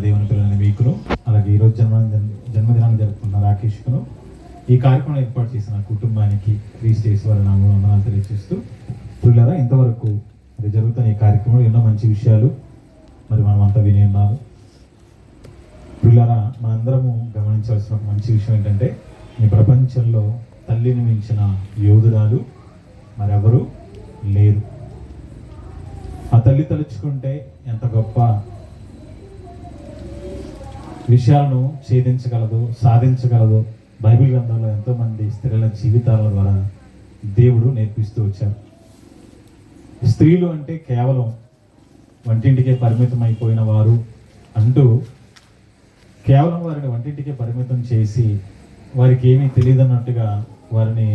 దేవుని పిల్లలని మీకును, అలాగే ఈరోజు జన్మదినాన్ని జరుపుకున్న రాకేష్కును, ఈ కార్యక్రమం ఏర్పాటు చేసిన కుటుంబానికి క్రీస్తు యేసు నామములో వందనాలు తెలియజేస్తూ, పిల్లరా ఇంతవరకు మరి జరుగుతున్న ఈ కార్యక్రమంలో ఎన్నో మంచి విషయాలు మరి మనం అంతా విని ఉన్నాము. పిల్లరా మనందరము గమనించాల్సిన ఒక మంచి విషయం ఏంటంటే, ఈ ప్రపంచంలో తల్లిని మించిన యోధురాలు మరెవరు లేరు. ఆ తల్లి తలుచుకుంటే ఎంత గొప్ప విషయాలను ఛేదించగలదు, సాధించగలదు. బైబిల్ గ్రంథంలో ఎంతోమంది స్త్రీల జీవితాల ద్వారా దేవుడు నేర్పిస్తూ వచ్చారు. స్త్రీలు అంటే కేవలం వంటింటికే పరిమితం అయిపోయిన వారు అంటూ కేవలం వారిని వంటింటికే పరిమితం చేసి వారికి ఏమీ తెలియదన్నట్టుగా వారిని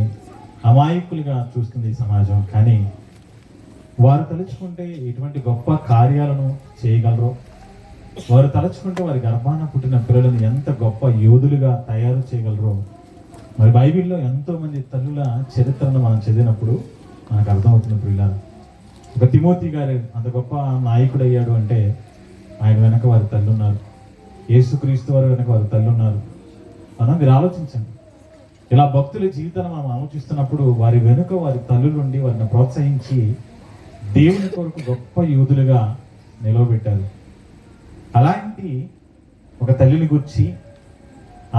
అమాయకులుగా చూస్తుంది ఈ సమాజం. కానీ వారు తలుచుకుంటే ఎటువంటి గొప్ప కార్యాలను చేయగలరో, వారు తలుచుకుంటే వారి గర్భాన పుట్టిన పిల్లలను ఎంత గొప్ప యోధులుగా తయారు చేయగలరో మరి బైబిల్లో ఎంతో మంది తల్లుల చరిత్రను మనం చదివినప్పుడు మనకు అర్థమవుతున్న పిల్లలు. ఒక తిమోతి గారు అంత గొప్ప నాయకుడు అయ్యాడు అంటే ఆయన వెనక వారి తల్లి ఉన్నారు. యేసుక్రీస్తు వారి వెనక వారి తల్లి ఉన్నారు. మీరు ఆలోచించండి. ఇలా భక్తుల జీవితాన్ని మనం ఆలోచిస్తున్నప్పుడు వారి వెనుక వారి తల్లులుండి వారిని ప్రోత్సహించి దేవుని కొరకు గొప్ప యోధులుగా నిలవబెట్టారు. అలాంటి ఒక తల్లిని గురించి,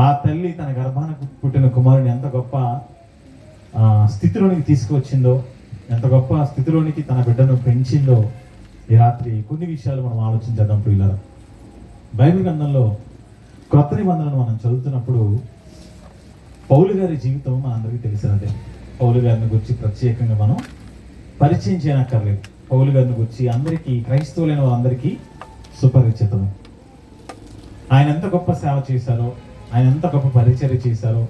ఆ తల్లి తన గర్భాన పుట్టిన కుమారుని ఎంత గొప్ప స్థితిలోనికి తీసుకువచ్చిందో, ఎంత గొప్ప స్థితిలోనికి తన బిడ్డను పెంచిందో ఈ రాత్రి కొన్ని విషయాలు మనం ఆలోచించేద్దాం పిల్లలు. బైబిల్ గ్రంథంలో క్రొత్త నిబంధనను మనం చదువుతున్నప్పుడు పౌలు గారి జీవితం మనందరికీ తెలిసినదే. పౌలు గారిని గురించి ప్రత్యేకంగా మనం పరిచయం చేయనక్కర్లేదు. పౌలు గారిని గురించి అందరికీ, క్రైస్తవులైన వాళ్ళందరికీ సుపరిచితం. ఆయన ఎంత గొప్ప సేవ చేశారో, ఆయన ఎంత గొప్ప పరిచర్య చేశారో,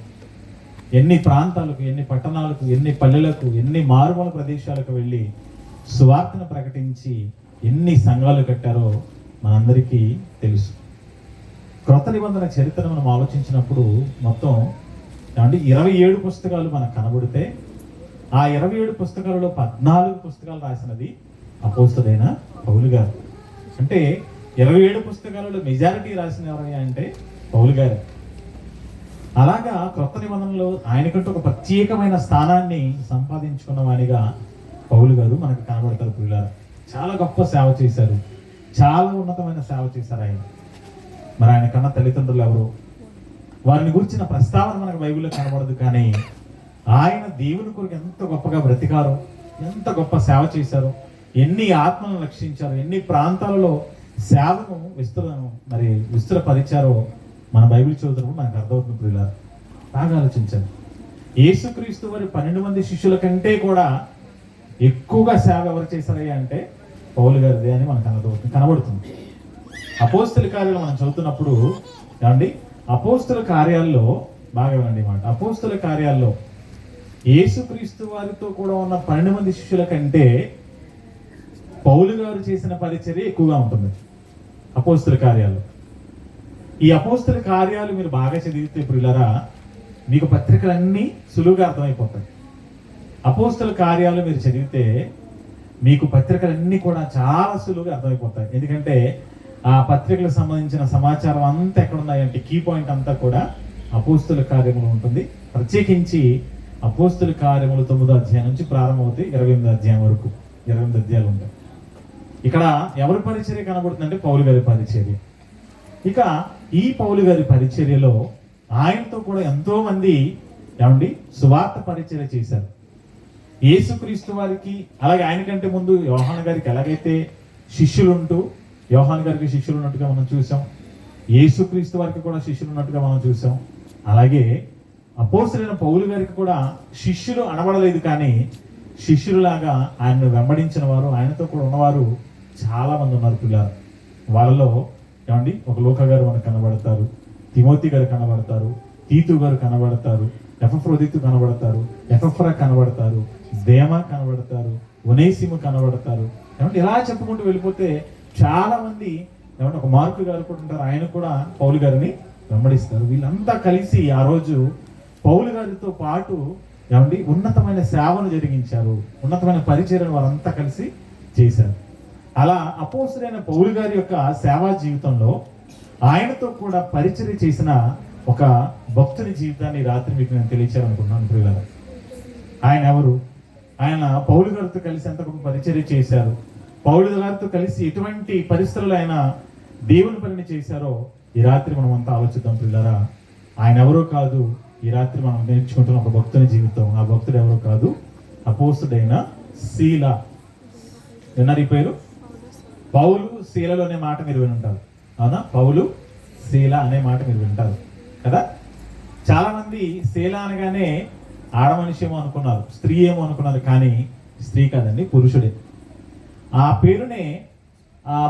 ఎన్ని ప్రాంతాలకు, ఎన్ని పట్టణాలకు, ఎన్ని పల్లెలకు, ఎన్ని మారుమూల ప్రదేశాలకు వెళ్ళి సువార్తను ప్రకటించి ఎన్ని సంఘాలు కట్టారో మనందరికీ తెలుసు. క్రొత్త నిబంధన చరిత్రను మనం ఆలోచించినప్పుడు మొత్తం 27 పుస్తకాలు మనకు కనబడితే, ఆ 27 పుస్తకాలలో 14 పుస్తకాలు రాసినది అపోస్తలుడైన పౌలు గారు. అంటే 27 పుస్తకాలలో మెజారిటీ రాసిన ఎవరయ్యా అంటే పౌలు గారు. అలాగా క్రొత్త నిబంధనలో ఆయనకంటూ ఒక ప్రత్యేకమైన స్థానాన్ని సంపాదించుకున్న వాడిగా పౌలు గారు మనకు కనబడతారు. పిల్లలు చాలా గొప్ప సేవ చేశారు, చాలా ఉన్నతమైన సేవ చేశారు ఆయన. మరి ఆయన కన్నా తల్లిదండ్రులు ఎవరు, వారిని గురించిన ప్రస్తావన మనకు బైబిల్లో కనబడదు. కానీ ఆయన దేవుని కొరకు ఎంత గొప్పగా బ్రతికారో, ఎంత గొప్ప సేవ చేశారో, ఎన్ని ఆత్మలను రక్షించారో, ఎన్ని ప్రాంతాలలో సేవను విస్తృతపరిచారో మన బైబిల్ చదువుతున్నప్పుడు మనకు అర్థమవుతుంది. పిల్లలు బాగా ఆలోచించండి. యేసుక్రీస్తు వారి 12 మంది శిష్యుల కంటే కూడా ఎక్కువగా సేవ ఎవరు చేశారయ్యా అంటే పౌలు గారిదే అని మనకు కనబడుతుంది. అపోస్తల కార్యాలు మనం చదువుతున్నప్పుడు అపోస్తల కార్యాల్లో బాగా వినండి మాట. అపోస్తల కార్యాల్లో యేసుక్రీస్తు వారితో కూడా ఉన్న 12 మంది శిష్యుల కంటే పౌలు గారు చేసిన పరిచర్య ఎక్కువగా ఉంటుంది అపోస్తల కార్యాలు. ఈ అపోస్తల కార్యాలు మీరు బాగా చదివితే పిల్లరా మీకు పత్రికలన్నీ సులువుగా అర్థమైపోతాయి. అపోస్తల కార్యాలు మీరు చదివితే మీకు పత్రికలన్నీ కూడా చాలా సులువుగా అర్థమైపోతాయి. ఎందుకంటే ఆ పత్రికలకు సంబంధించిన సమాచారం అంతా ఎక్కడ ఉన్నాయంటే కీ పాయింట్ అంతా కూడా అపోస్తల కార్యములు ఉంటుంది. ప్రత్యేకించి అపోస్తల కార్యములు 9వ అధ్యాయం నుంచి ప్రారంభమవుతాయి 28వ అధ్యాయం వరకు 28 అధ్యాయాలు ఉంటాయి. ఇక్కడ ఎవరి పరిచర్య కనబడుతుందంటే పౌలు గారి పరిచర్య. ఇక ఈ పౌలు గారి పరిచర్యలో ఆయనతో కూడా ఎంతో మంది సువార్త పరిచర్య చేశారు. యేసుక్రీస్తు వారికి, అలాగే ఆయనకంటే ముందు యోహాను గారికి ఎలాగైతే శిష్యులు ఉంటూ, యోహాను గారికి శిష్యులు ఉన్నట్టుగా మనం చూసాం, యేసుక్రీస్తు వారికి కూడా శిష్యులు ఉన్నట్టుగా మనం చూసాం. అలాగే అపోస్తలుడైన పౌలు గారికి కూడా శిష్యులు అనబడలేదు, కానీ శిష్యులాగా ఆయనను వెంబడించిన వారు, ఆయనతో కూడా ఉన్నవారు చాలా మంది ఉన్నారు పిల్లలు. వాళ్ళలో ఒక లూకా గారు మనకు కనబడతారు, తిమోతి గారు కనబడతారు, తీతు గారు కనబడతారు, ఎపఫ్రోదితు కనబడతారు, ఎపఫ్రా కనబడతారు, దేమా కనబడతారు, ఒనేసిము కనబడతారు. ఇలా చెప్పుకుంటూ వెళ్ళిపోతే చాలా మంది ఒక మార్కు గారు కూడా ఉంటారు, ఆయన కూడా పౌలు గారిని వెంబడిస్తారు. వీళ్ళంతా కలిసి ఆ రోజు పౌలు గారితో పాటు ఉన్నతమైన సేవను జరిగించారు, ఉన్నతమైన పరిచర్యను వారంతా కలిసి చేశారు. అలా అపోస్తలుడైన పౌలు గారి యొక్క సేవా జీవితంలో ఆయనతో కూడా పరిచర్య చేసిన ఒక భక్తుని జీవితాన్ని రాత్రి మీకు నేను తెలియచేయాలనుకుంటున్నాను ప్రియులారా. ఆయన ఎవరు? ఆయన పౌలు గారితో కలిసి ఎంత గొప్ప పరిచర్య చేశారు, పౌలు గారితో కలిసి ఎటువంటి పరిస్థితుల్లో ఆయన దేవుని పనిని చేశారో ఈ రాత్రి మనం అంతా ఆలోచిద్దాం ప్రియులారా. ఆయన ఎవరో కాదు, ఈ రాత్రి మనం నేర్చుకుంటున్న ఒక భక్తుని జీవితం. ఆ భక్తుడు ఎవరో కాదు, అపోస్తుడైన శీల. విన్నారు ఈ పేరు? పౌలు శీలలో అనే మాట మీరు వినుంటారు, అవునా? పౌలు శీల అనే మాట మీరు వింటారు కదా. చాలా మంది శీల అనగానే ఆడ మనిషి ఏమో అనుకున్నారు, స్త్రీ ఏమో అనుకున్నారు. కానీ స్త్రీ కాదండి, పురుషుడే. ఆ పేరునే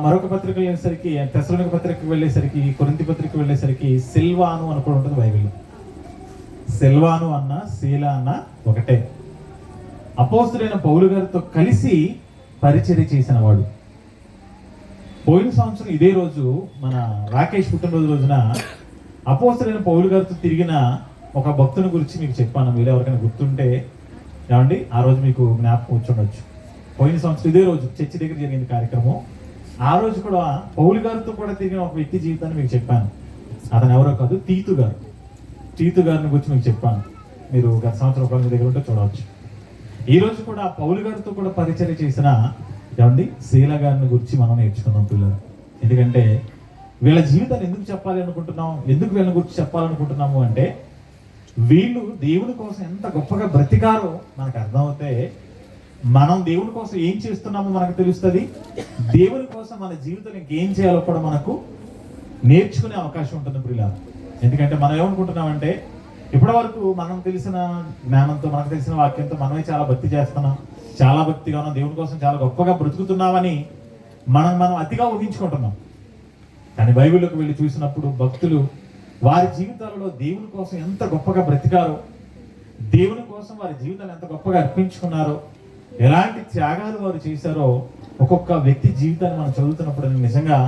మరొక పత్రిక వెళ్ళేసరికి, తెస్సలోనిక పత్రికకు వెళ్ళేసరికి, కొరింథీ పత్రిక వెళ్ళేసరికి సిల్వాను అని కూడా ఉంటుంది బైబిల్లో. సిల్వాను అన్న శీల అన్న ఒకటే. అపోస్తుడైన పౌలు గారితో కలిసి పరిచర్య చేసిన వాడు. పోయిన సంవత్సరం ఇదే రోజు మన రాకేష్ పుట్టినరోజు రోజున అపోస్తుడైన పౌలు గారితో తిరిగిన ఒక భక్తుని గురించి మీకు చెప్పాను. మీరు ఎవరికైనా గుర్తుంటే ఏమండి ఆ రోజు మీకు జ్ఞాపకం వచ్చుండొచ్చు. పోయిన సంవత్సరం ఇదే రోజు చర్చి దగ్గర జరిగింది కార్యక్రమం. ఆ రోజు కూడా పౌలు గారితో కూడా తిరిగిన ఒక వ్యక్తి జీవితాన్ని మీకు చెప్పాను. అతను ఎవరో కాదు, తీతు గారు. తీతు గారిని గురించి మీకు చెప్పాను. మీరు గత సంవత్సరం ఒక దగ్గర ఉంటే చూడవచ్చు. ఈ రోజు కూడా పౌలు గారితో కూడా పరిచర్య చేసిన ఏమండి శీల గారిని గురించి మనం నేర్చుకున్నాం పిల్లలు. ఎందుకంటే వీళ్ళ జీవితాన్ని ఎందుకు చెప్పాలి అనుకుంటున్నాం, ఎందుకు వీళ్ళని గురించి చెప్పాలనుకుంటున్నాము అంటే, వీళ్ళు దేవుని కోసం ఎంత గొప్పగా బ్రతికారో మనకు అర్థమవుతే మనం దేవుని కోసం ఏం చేస్తున్నామో మనకు తెలుస్తుంది. దేవుని కోసం మన జీవితంలో ఇంకేం చేయాలో కూడా మనకు నేర్చుకునే అవకాశం ఉంటుంది పిల్లలు. ఎందుకంటే మనం ఏమనుకుంటున్నామంటే, ఇప్పటి వరకు మనం తెలిసిన జ్ఞానంతో, మనకు తెలిసిన వాక్యంతో మనమే చాలా భక్తి చేస్తున్నాం, చాలా భక్తిగా ఉన్నాం, దేవుని కోసం చాలా గొప్పగా బ్రతుకుతున్నామని మనం అతిగా ఊహించుకుంటున్నాం. కానీ బైబిల్లోకి వెళ్ళి చూసినప్పుడు భక్తులు వారి జీవితాలలో దేవుని కోసం ఎంత గొప్పగా బ్రతికారో, దేవుని కోసం వారి జీవితాలు ఎంత గొప్పగా అర్పించుకున్నారో, ఎలాంటి త్యాగాలు వారు చేశారో ఒక్కొక్క వ్యక్తి జీవితాన్ని మనం చదువుతున్నప్పుడు నిజంగా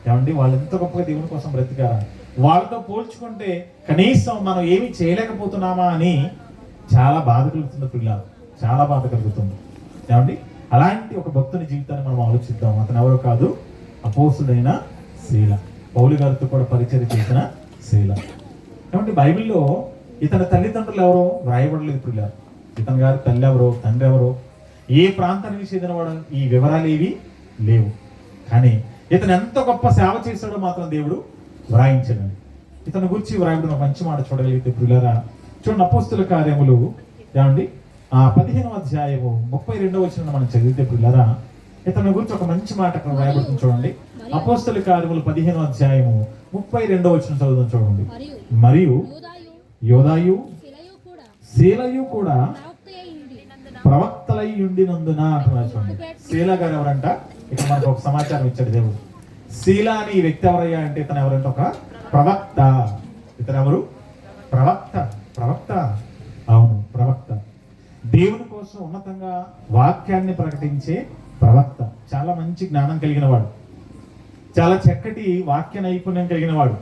ఏమండి వాళ్ళు ఎంత గొప్పగా దేవుని కోసం బ్రతికారా, వాళ్ళతో పోల్చుకుంటే కనీసం మనం ఏమి చేయలేకపోతున్నామా అని చాలా బాధ కలుగుతుంది పిల్లలు, చాలా బాధ కలుగుతుంది. ఏమండి అలాంటి ఒక భక్తుని జీవితాన్ని మనం ఆలోచిద్దాం. అతను ఎవరో కాదు, అపోస్తుడైన శీల. పౌలు గారితో కూడా పరిచర్య చేసిన శీల. కాబట్టి బైబిల్లో ఇతని తల్లిదండ్రులు ఎవరో వ్రాయబడలేదు పిల్లలు. ఇతని గారి తల్లి ఎవరో, తండ్రి ఎవరో, ఏ ప్రాంతానికి చెందినవాడు, ఈ వివరాలు ఏవి లేవు. కానీ ఇతను ఎంత గొప్ప సేవ చేశాడో మాత్రం దేవుడు వ్రాయించాడు. ఇతని గురించి వ్రాయబడిన మంచి మాట చూడగలిగితే పిల్లరా, చూడండి అపోస్తుల కార్యములు ఏమండి 15వ అధ్యాయము 32వ వచనం మనం చదివితే పిల్లరా, ఇతని గురించి ఒక మంచి మాట అక్కడ వ్రాయబడుతుంది చూడండి. అపోస్తుల కార్యములు 15వ అధ్యాయము 32వ వచనం చదువుదాం చూడండి. మరియు యోదాయు శీలయు కూడా ప్రవక్తలై ఉండినందున అంటున్నారు చూడండి. శీల గారు ఎవరంట? ఇక్కడ మనకు ఒక సమాచారం ఇచ్చాడు దేవుడు. శీల అని ఈ వ్యక్తి ఎవరయ్యా అంటే, ఇతను ఎవరంటే ఒక ప్రవక్త. ఇతను ఎవరు? ప్రవక్త. అవును, ప్రవక్త. దేవుని కోసం ఉన్నతంగా వాక్యాన్ని ప్రకటించే ప్రవక్త. చాలా మంచి జ్ఞానం కలిగిన వాడు, చాలా చక్కటి వాక్య నైపుణ్యం కలిగిన వాడు.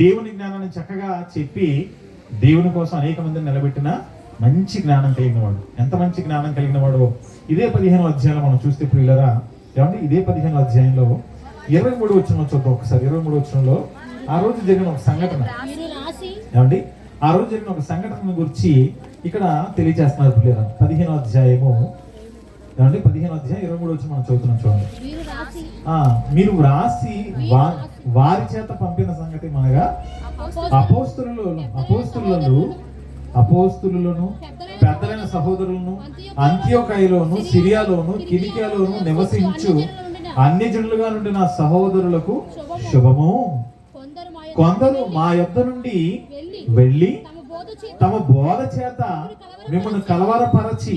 దేవుని జ్ఞానాన్ని చక్కగా చెప్పి దేవుని కోసం అనేక మందిని నిలబెట్టిన మంచి జ్ఞానం కలిగిన వాడు. ఎంత మంచి జ్ఞానం కలిగిన వాడు ఇదే 15వ అధ్యాయంలో మనం చూస్తే ప్రియులరా, ఏమంటే ఇదే 15వ అధ్యాయంలో 23వ వచనం చూద్దాం ఒకసారి. 23వ వచనంలో ఆ రోజు జరిగిన ఒక సంఘటన, ఏమండి ఆ రోజు జరిగిన ఒక సంఘటన గురించి ఇక్కడ తెలియజేస్తున్నారు ప్రియులరా. 15వ అధ్యాయము ఏమండి 15వ అధ్యాయం 23వ వచనం మనం చదువుతున్నాం చూడండి. మీరు వ్రాసి వారి చేత పంపిన సంగతి మనగా అపోస్తులను పెద్దలైన సహోదరులను అంత్యోకయలోను, సిరియాలోను, కిలికియాలోను నివసించు అన్ని జనులుగా నుండి నా సహోదరులకు శుభము. కొందరు మా యొద్ద నుండి వెళ్ళి తమ బోధ చేత మిమ్మల్ని కలవరపరచి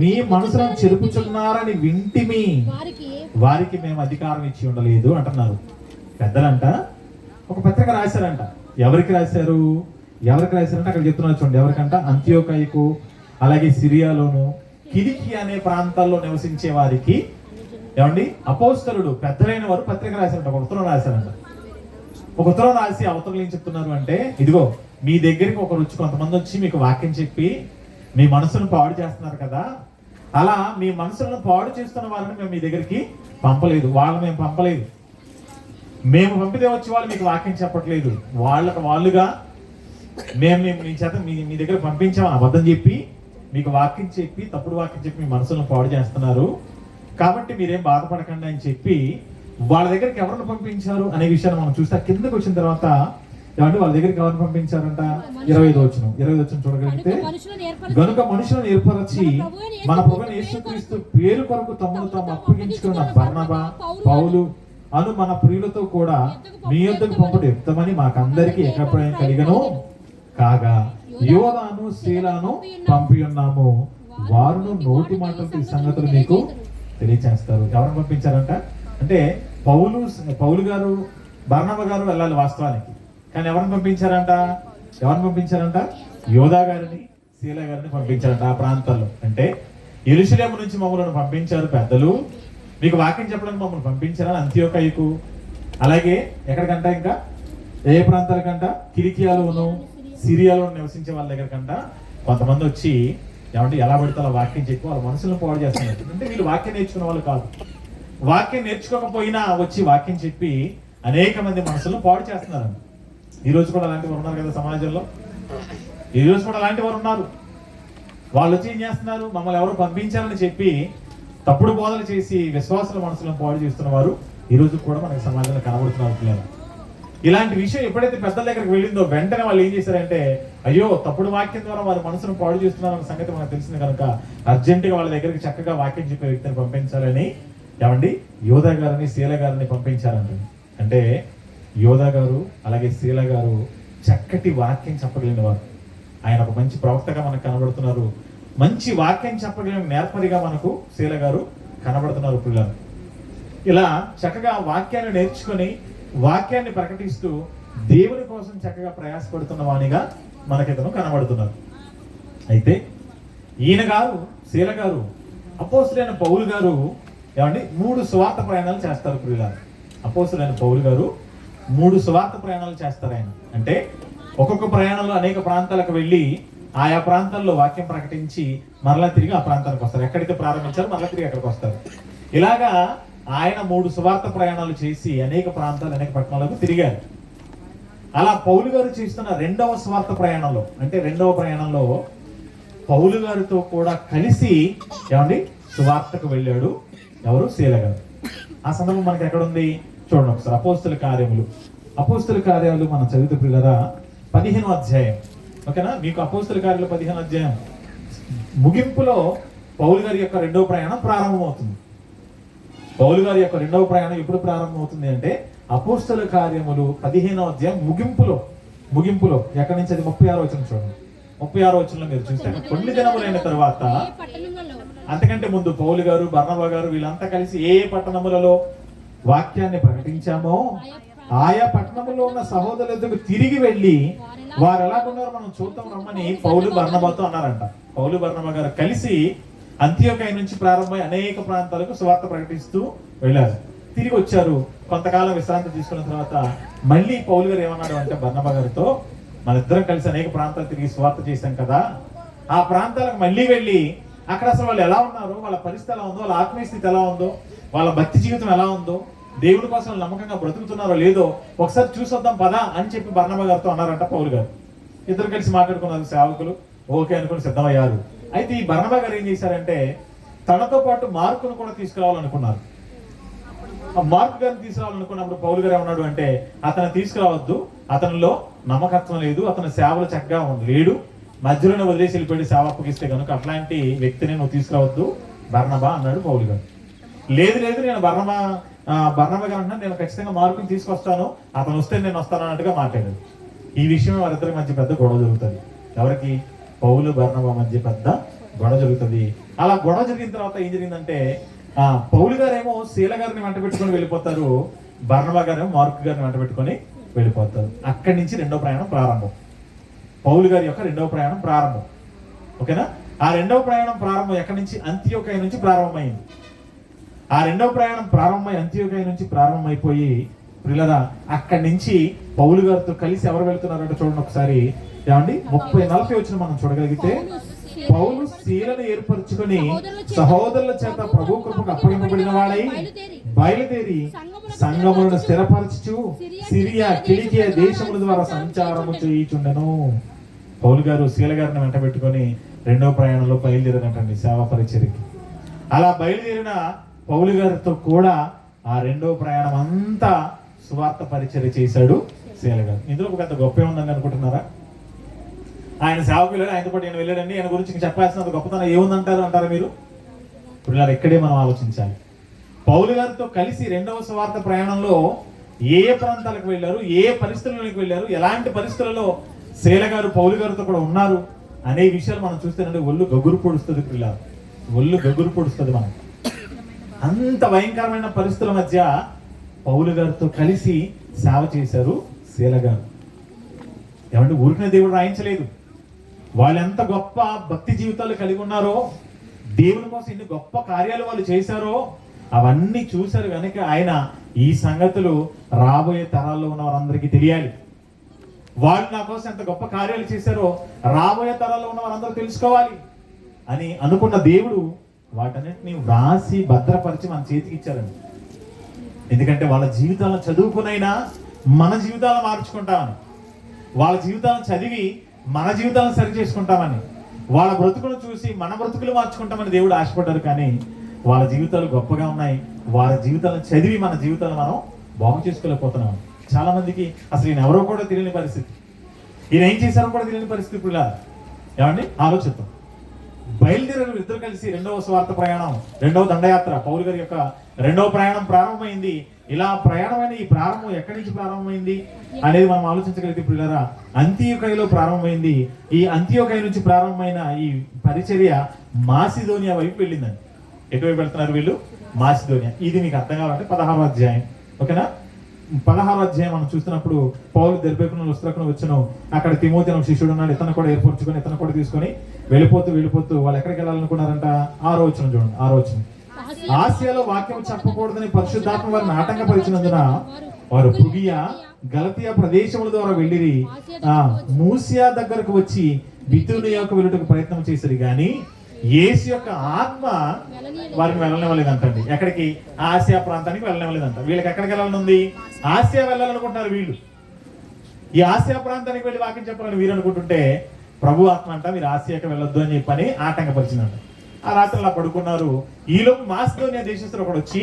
మీ మనసులను చెరుపుచున్నారని వింటిమి, వారికి మేము అధికారం ఇచ్చి ఉండలేదు అంటున్నారు. పెద్దలంట ఒక పత్రిక రాశారంట. ఎవరికి రాశారంటే అక్కడ చెప్తున్నారు చూడండి. ఎవరికంట? అంత్యోకయకు, అలాగే సిరియాలోను, కిలికి అనే ప్రాంతాల్లో నివసించే వారికి ఏమండి అపోస్తలుడు పెద్దలైన వారు పత్రిక రాశారంట, ఒక ఉత్తరం రాశారంట. ఒక ఉత్తరం రాసి అవతల ఏం చెప్తున్నారు అంటే, ఇదిగో మీ దగ్గరికి ఒకరు వచ్చి కొంతమంది వచ్చి మీకు వాక్యం చెప్పి మీ మనసును పాడు చేస్తున్నారు కదా, అలా మీ మనసులను పాడు చేస్తున్న వారిని మేము మీ దగ్గరికి పంపలేదు, మేము పంపలేదు. మేము పంపితే వచ్చి వాళ్ళు మీకు వాక్యం చెప్పట్లేదు, వాళ్ళకి వాళ్ళుగా మేము మీ చేత మీ దగ్గర పంపించామని అబద్ధం చెప్పి మీకు వాక్యం చెప్పి తప్పుడు వాక్యం చెప్పి మీ మనసులను పాడు చేస్తున్నారు. కాబట్టి మీరేం బాధపడకండి అని చెప్పి వాళ్ళ దగ్గరికి ఎవరిని పంపించారు అనే విషయాన్ని మనం చూస్తే కిందకి వచ్చిన తర్వాత ఏమంటే వాళ్ళ దగ్గరికి ఎవరిని పంపించారంట. 25వ వచనం చూడగలిగితే, గనుక మనుషులను ఏర్పరచి మన ప్రభువైన యేసుక్రీస్తు పేరు కొరకు తమను తాము అప్పగించుకున్న బర్నబా, పౌలు అను మన ప్రియులతో కూడా మీ యొద్దకు పంపుట యుక్తమని మాకందరికీ ఏకాభిప్రాయం కలిగను కాగా యోదాను శీలాను పంపి ఉన్నాము. వారును నోటి మాటలతో ఈ సంగతులు మీకు తెలియచేస్తారు. ఎవరిని పంపించారంట అంటే పౌలు గారు బర్నబా గారు వెళ్ళాలి వాస్తవానికి, కానీ ఎవరిని పంపించారంట యోధా గారిని శీలా గారిని పంపించారంట. ఆ ప్రాంతాల్లో అంటే యెరూషలేము నుంచి మమ్మల్ని పంపించారు పెద్దలు, మీకు వాక్యం చెప్పడానికి మమ్మల్ని పంపించారని అంతియోకయకు, అలాగే ఎక్కడికంట ఇంకా ఏ ప్రాంతాలకంట కిలికియాలోను సిరియాలో నివసించే వాళ్ళ దగ్గరకంట కొంతమంది వచ్చి ఏమంటే ఎలా పడితే అలా వాక్యం చెప్పి వాళ్ళ మనసులను పాడు చేస్తున్నారు. అంటే వీళ్ళు వాక్యం నేర్చుకున్న వాళ్ళు కాదు, వాక్యం నేర్చుకోకపోయినా వచ్చి వాక్యం చెప్పి అనేక మంది మనసులను పాడు చేస్తున్నారు. ఈ రోజు కూడా అలాంటి వారు ఉన్నారు కదా సమాజంలో, ఈ రోజు కూడా అలాంటి వారు ఉన్నారు. వాళ్ళు వచ్చి ఏం చేస్తున్నారు, మమ్మల్ని ఎవరు పంపించాలని చెప్పి తప్పుడు బోధలు చేసి విశ్వాసుల మనసులను పాడు చేస్తున్న వారు ఈ రోజు కూడా మనకి సమాజంలో కనబడుతున్నారు. ఇలాంటి విషయం ఎప్పుడైతే పెద్దల దగ్గరికి వెళ్ళిందో వెంటనే వాళ్ళు ఏం చేశారంటే, అయ్యో తప్పుడు వాక్యం ద్వారా వారి మనసును పాడు చేస్తున్నారన్న సంగతి మనకు తెలిసింది కనుక అర్జెంటుగా వాళ్ళ దగ్గరికి చక్కగా వాక్యం చెప్పే వ్యక్తిని పంపించాలని ఏమండి యోధా గారిని శీల గారిని పంపించారండి. అంటే యోధా గారు అలాగే శీల గారు చక్కటి వాక్యం చెప్పగలిగిన వారు. ఆయన ఒక మంచి ప్రవక్తగా మనకు కనబడుతున్నారు, మంచి వాక్యం చెప్పగలిగిన నేర్పరిగా మనకు శీల గారు కనబడుతున్నారు. పిల్లలు ఇలా చక్కగా వాక్యాన్ని నేర్చుకొని వాక్యాన్ని ప్రకటిస్తూ దేవుని కోసం చక్కగా ప్రయాసపడుతున్న వానిగా మనకితను కనబడుతున్నారు. అయితే ఈయన గారు శీల గారు అపోస్తులైన పౌలు గారు ఏమండి 3 సువార్త ప్రయాణాలు చేస్తారు. ప్రియులారు, అపోస్తులైన పౌలు గారు 3 సువార్త ప్రయాణాలు చేస్తారు. ఆయన అంటే ఒక్కొక్క ప్రయాణంలో అనేక ప్రాంతాలకు వెళ్ళి ఆయా ప్రాంతాల్లో వాక్యం ప్రకటించి మరలా తిరిగి ఆ ప్రాంతానికి వస్తారు. ఎక్కడైతే ప్రారంభించారో మరలా తిరిగి అక్కడికి వస్తారు. ఇలాగా ఆయన 3 సువార్త ప్రయాణాలు చేసి అనేక ప్రాంతాలు అనేక పట్టణాలకు తిరిగారు. అలా పౌలు గారు చేస్తున్న 2వ సువార్త ప్రయాణంలో అంటే 2వ ప్రయాణంలో పౌలు గారితో కూడా కలిసి ఏమండి సువార్తకు వెళ్ళాడు ఎవరు శీల గారు. ఆ సందర్భం మనకి ఎక్కడ ఉంది చూడండి ఒకసారి. అపోస్తుల కార్యాలు మనం చదివితే పిల్లరా 15వ అధ్యాయం. ఓకేనా, మీకు అపోస్తుల కార్యాలు 15వ అధ్యాయం ముగింపులో పౌలు గారి యొక్క 2వ ప్రయాణం ప్రారంభమవుతుంది. పౌలు గారి యొక్క 2వ ప్రయాణం ఎప్పుడు ప్రారంభమవుతుంది అంటే అపోస్తుల కార్యములు 15వ అధ్యాయం ముగింపులో ఎక్కడి నుంచి అది 36వ వచనం చూడండి. 36వ వచనంలో మీరు చూస్తే కొన్ని దినములైన తర్వాత, అంతకంటే ముందు పౌలు గారు బర్నబా గారు వీళ్ళంతా కలిసి ఏ పట్టణములలో వాక్యాన్ని ప్రకటించామో ఆయా పట్టణములో ఉన్న సహోదరులకు తిరిగి వెళ్ళి వారు ఎలాగున్నారో మనం చూద్దాం రమ్మని పౌలు బర్నబాతో అన్నారంట. పౌలు బర్నబా గారు కలిసి అంత్యోకయ నుంచి ప్రారంభమై అనేక ప్రాంతాలకు సువార్త ప్రకటిస్తూ వెళ్ళారు. తిరిగి వచ్చారు. కొంతకాలం విశ్రాంతి తీసుకున్న తర్వాత మళ్ళీ పౌలు గారు ఏమన్నాడు అంటే బర్నబా గారితో, మన ఇద్దరం కలిసి అనేక ప్రాంతాలు తిరిగి సువార్త చేశాం కదా, ఆ ప్రాంతాలకు మళ్ళీ వెళ్ళి అక్కడ అసలు వాళ్ళు ఎలా ఉన్నారో, వాళ్ళ పరిస్థితి ఎలా ఉందో, వాళ్ళ ఆత్మీయ స్థితి ఎలా ఉందో, వాళ్ళ భక్తి జీవితం ఎలా ఉందో, దేవుడి కోసం నమ్మకంగా బ్రతుకుతున్నారో లేదో ఒకసారి చూసొద్దాం పదా అని చెప్పి బర్నబా గారితో అన్నారంట పౌలు గారు. ఇద్దరు కలిసి మాట్లాడుకున్నారు. సేవకులు ఓకే అనుకుని సిద్ధమయ్యారు. అయితే ఈ బర్నబా గారు ఏం చేశారంటే తనతో పాటు మార్కును కూడా తీసుకురావాలనుకున్నారు. ఆ మార్కు గారిని తీసుకురావాలనుకున్నప్పుడు పౌలు గారు ఏమన్నాడు అంటే, అతను తీసుకురావద్దు, అతనిలో నమ్మకత్వం లేదు, అతని సేవలు చక్కగా లేడు, మధ్యలోనే వదిలేసి వెళ్ళిపోయి సేవ అప్పగిస్తే కనుక అట్లాంటి వ్యక్తిని నువ్వు తీసుకురావద్దు బర్నబా అన్నాడు పౌలు గారు. లేదు నేను బర్నబా గారు అన్నా, నేను ఖచ్చితంగా మార్కుని తీసుకొస్తాను, అతను వస్తే నేను వస్తాను అన్నట్టుగా మాట్లాడాడు. ఈ విషయం వారిద్దరి మధ్య పెద్ద గొడవ జరుగుతుంది. ఎవరికి? పౌలు బర్నబా మధ్య పెద్ద గొడవ జరుగుతుంది. అలా గొడవ జరిగిన తర్వాత ఏం జరిగిందంటే పౌలు గారేమో శీల గారిని వెంట పెట్టుకొని వెళ్ళిపోతారు, బర్నబా గారేమో మార్కు గారిని వెంట పెట్టుకొని వెళ్ళిపోతారు. అక్కడి నుంచి 2వ ప్రయాణం ప్రారంభం. పౌలు గారి యొక్క 2వ ప్రయాణం ప్రారంభం. ఓకేనా, ఆ 2వ ప్రయాణం ప్రారంభం ఎక్కడి నుంచి? అంత్యోకయ నుంచి ప్రారంభమైంది. ఆ 2వ ప్రయాణం ప్రారంభమై అంత్యోకయ నుంచి ప్రారంభమైపోయి ప్రియులారా అక్కడి నుంచి పౌలు గారితో కలిసి ఎవరు వెళ్తున్నారంటే చూడండి ఒకసారి. ఏమండి 30-40 వచ్చిన మనం చూడగలిగితే పౌలు శీలను ఏర్పరచుకొని సహోదరుల చేత ప్రభు కృపకు అప్పగింపబడిన వాడై బయలుదేరి సంఘములను స్థిరపరచుచు సిరియా కిలికియా దేశముల ద్వారా సంచారము చేయుచుండెను. పౌలు గారు శీల గారిని వెంట పెట్టుకొని రెండో ప్రయాణంలో బయలుదేరినట్టండి సేవా పరిచర్యకి. అలా బయలుదేరిన పౌలు గారితో కూడా ఆ రెండో ప్రయాణం అంతా సువార్త పరిచర్య చేశాడు శీల గారు. ఇందులో ఒక పెద్ద గొప్ప ఉందని అనుకుంటున్నారా? ఆయన సేవకు వెళ్ళాడు, ఆయనతో పాటు నేను వెళ్ళాడండి, ఆయన గురించి చెప్పాల్సినంత గొప్పతనం ఏముందంటారా మీరు? ఇప్పుడు ఇలా ఇక్కడే మనం ఆలోచించాలి. పౌలు గారితో కలిసి రెండవ సువార్త ప్రయాణంలో ఏ ప్రాంతాలకు వెళ్ళారు, ఏ పరిస్థితుల్లోకి వెళ్ళారు, ఎలాంటి పరిస్థితులలో శీల గారు పౌలు గారితో కూడా ఉన్నారు అనే విషయాలు మనం చూస్తేనంటే ఒళ్ళు గగురు పొడుస్తుంది. పిల్లలు ఒళ్ళు గగురు పొడుస్తుంది. మనం అంత భయంకరమైన పరిస్థితుల మధ్య పౌలు గారితో కలిసి సేవ చేశారు శీల గారు. ఏమంటే ఊరికనే దేవుడు రాయించలేదు. వాళ్ళు ఎంత గొప్ప భక్తి జీవితాలు కలిగి ఉన్నారో, దేవుని కోసం ఎన్ని గొప్ప కార్యాలు వాళ్ళు చేశారో అవన్నీ చూశారు కనుక ఆయన ఈ సంగతులు రాబోయే తరాల్లో ఉన్న వారందరికీ తెలియాలి. వాళ్ళు నా కోసం ఎంత గొప్ప కార్యాలు చేశారో రాబోయే తరాల్లో ఉన్న వారందరూ తెలుసుకోవాలి అని అనుకున్న దేవుడు వాటన్నిటిని వ్రాసి భద్రపరిచి మన చేతికి ఇచ్చారండి. ఎందుకంటే వాళ్ళ జీవితాలను చదువుకునైనా మన జీవితాలను మార్చుకుంటామని, వాళ్ళ జీవితాలను చదివి మన జీవితాలను సరి చేసుకుంటామని, వాళ్ళ బ్రతుకులను చూసి మన బ్రతుకులు మార్చుకుంటామని దేవుడు ఆశపడ్డారు. కానీ వాళ్ళ జీవితాలు గొప్పగా ఉన్నాయి, వాళ్ళ జీవితాలను చదివి మన జీవితాలను మనం బాగు చేసుకోలేకపోతున్నాం. చాలా మందికి అసలు ఈయన ఎవరో కూడా తెలియని పరిస్థితి, ఈయన ఏం చేశారో కూడా తెలియని పరిస్థితి. ఇప్పుడు ఏమండి ఆలోచిద్దాం. బయలుదేరారు ఇద్దరు కలిసి రెండవ స్వార్థ ప్రయాణం, రెండవ దండయాత్ర. పౌలు గారి యొక్క రెండవ ప్రయాణం ప్రారంభమైంది. ఇలా ప్రయాణమైన ఈ ప్రారంభం ఎక్కడి నుంచి ప్రారంభమైంది అనేది మనం ఆలోచించగలిగితే పిల్లరా అంతియోకయలో ప్రారంభమైంది. ఈ అంతియోకయ నుంచి ప్రారంభమైన ఈ పరిచర్య మాసిదోనియా వైపు వెళ్ళిందండి. ఎటువైపు వెళ్తున్నారు వీళ్ళు? మాసిదోనియా. ఇది మీకు అర్థం కావాలంటే 16వ అధ్యాయం, ఓకేనా? 16వ అధ్యాయం మనం చూస్తున్నప్పుడు పౌలు దెర్బేకును లుస్త్రకును వచ్చును. అక్కడ తిమోతి అనే శిష్యుడు ఉన్నాడు, ఇతను కూడా ఏర్పరచుకొని ఇతను కూడా తీసుకొని వెళ్ళిపోతూ వాళ్ళు ఎక్కడికి వెళ్ళాలనుకున్నారంట? 6వ వచనం చూడండి. 6వ వచనం, ఆసియాలో వాక్యం చెప్పకూడదని పరిశుద్ధాత్మ వారిని ఆటంకపరిచినందున వారు పుగియా గలతియా ప్రదేశముల ద్వారా వెళ్ళిరి మూసియా దగ్గరకు వచ్చి బితూనియాకు వెళ్ళుటకు ప్రయత్నం చేశారు. కానీ యేసు యొక్క ఆత్మ వారిని వెళ్ళనివ్వలేదంటండి. ఎక్కడికి? ఆసియా ప్రాంతానికి వెళ్ళనివ్వలేదంట. వీళ్ళకి ఎక్కడికి వెళ్ళాలనుంది? ఆసియా వెళ్ళాలనుకుంటున్నారు వీళ్ళు. ఈ ఆసియా ప్రాంతానికి వెళ్ళి వాక్యం చెప్పాలని వీరు అనుకుంటుంటే ప్రభు ఆత్మ అంట మీరు ఆసియాకి వెళ్ళొద్దు అని చెప్పని ఆటంకపరిచిందంట. ఆ రాత్రి అలా పడుకున్నారు. ఈలోపు మాసిదోనియా దేశస్తులు ఒకడు వచ్చి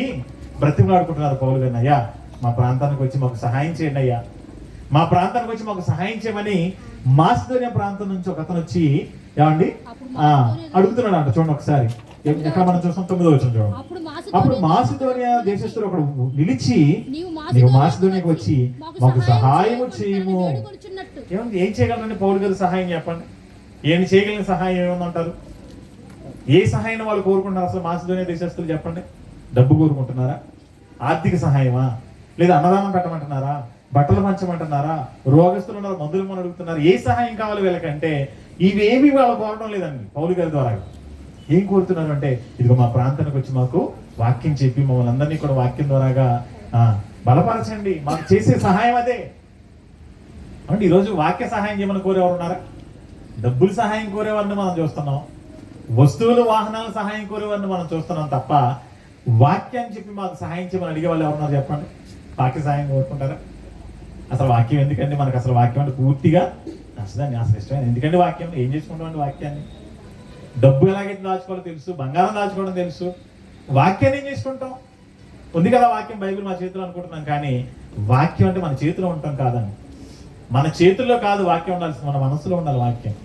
బ్రతిమలాడుకుంటున్నారు పౌలు గారిని, అయ్యా మా ప్రాంతానికి వచ్చి మాకు సహాయం చేయండి, అయ్యా మా ప్రాంతానికి వచ్చి మాకు సహాయం చేయమని మాసిదోనియా ప్రాంతం నుంచి ఒక అతను వచ్చి ఏమండి అడుగుతున్నాడు అంట. చూడండి ఒకసారి ఎక్కడ మనం చూస్తాం 9వ వచనం చూడండి. అప్పుడు మాసిదోనియా దేశస్తులు ఒకడు నిలిచి నీవు మాసిదోనియాకి వచ్చి మాకు సహాయం చేయము. ఏమండి ఏం చేయగలరని పౌలు గారు సహాయం చెప్పండి. ఏమి చేయగలిగిన సహాయం ఏమంటారు? ఏ సహాయం వాళ్ళు కోరుకుంటున్నారు అసలు మాసిదోనియా దేశస్తులు? చెప్పండి. డబ్బు కోరుకుంటున్నారా? ఆర్థిక సహాయమా? లేదా అన్నదానం పెట్టమంటున్నారా? బట్టలు పంచమంటున్నారా? రోగస్తులు ఉన్నారు, మందులు మనం అడుగుతున్నారు. ఏ సహాయం కావాలి వీళ్ళకంటే ఇవేమి వాళ్ళు కోరడం లేదండి. పౌలు గారి ద్వారా ఏం కోరుతున్నారు అంటే ఇదిగో మా ప్రాంతానికి వచ్చి మాకు వాక్యం చెప్పి మమ్మల్ని అందరినీ కూడా వాక్యం ద్వారాగా బలపరచండి, మాకు చేసే సహాయం అదే. అంటే ఈరోజు వాక్య సహాయం చేయమని కోరేవారు ఉన్నారా? డబ్బులు సహాయం కోరేవారిని మనం చూస్తున్నాం, వస్తువులు వాహనాల సహాయం కోరేవారిని మనం చూస్తున్నాం తప్ప వాక్యాన్ని చెప్పి మాకు సహాయం చేయమని అడిగే వాళ్ళు ఎవరున్నారు చెప్పండి? వాక్య సహాయం కోరుకుంటారా? అసలు వాక్యం ఎందుకండి మనకు? అసలు వాక్యం అంటే పూర్తిగా నచ్చదండి, అసలు ఇష్టమైన. ఎందుకంటే వాక్యం ఏం చేసుకుంటామండి? వాక్యాన్ని డబ్బు ఎలాగైతే దాచుకోవాలో తెలుసు, బంగారం దాచుకోవడం తెలుసు, వాక్యాన్ని ఏం చేసుకుంటాం? ఉంది కదా వాక్యం, బైబిల్ మా చేతిలో అనుకుంటున్నాం. కానీ వాక్యం అంటే మన చేతిలో ఉంటాం కాదండి. మన చేతుల్లో కాదు వాక్యం ఉండాల్సి, మన మనసులో ఉండాలి వాక్యం.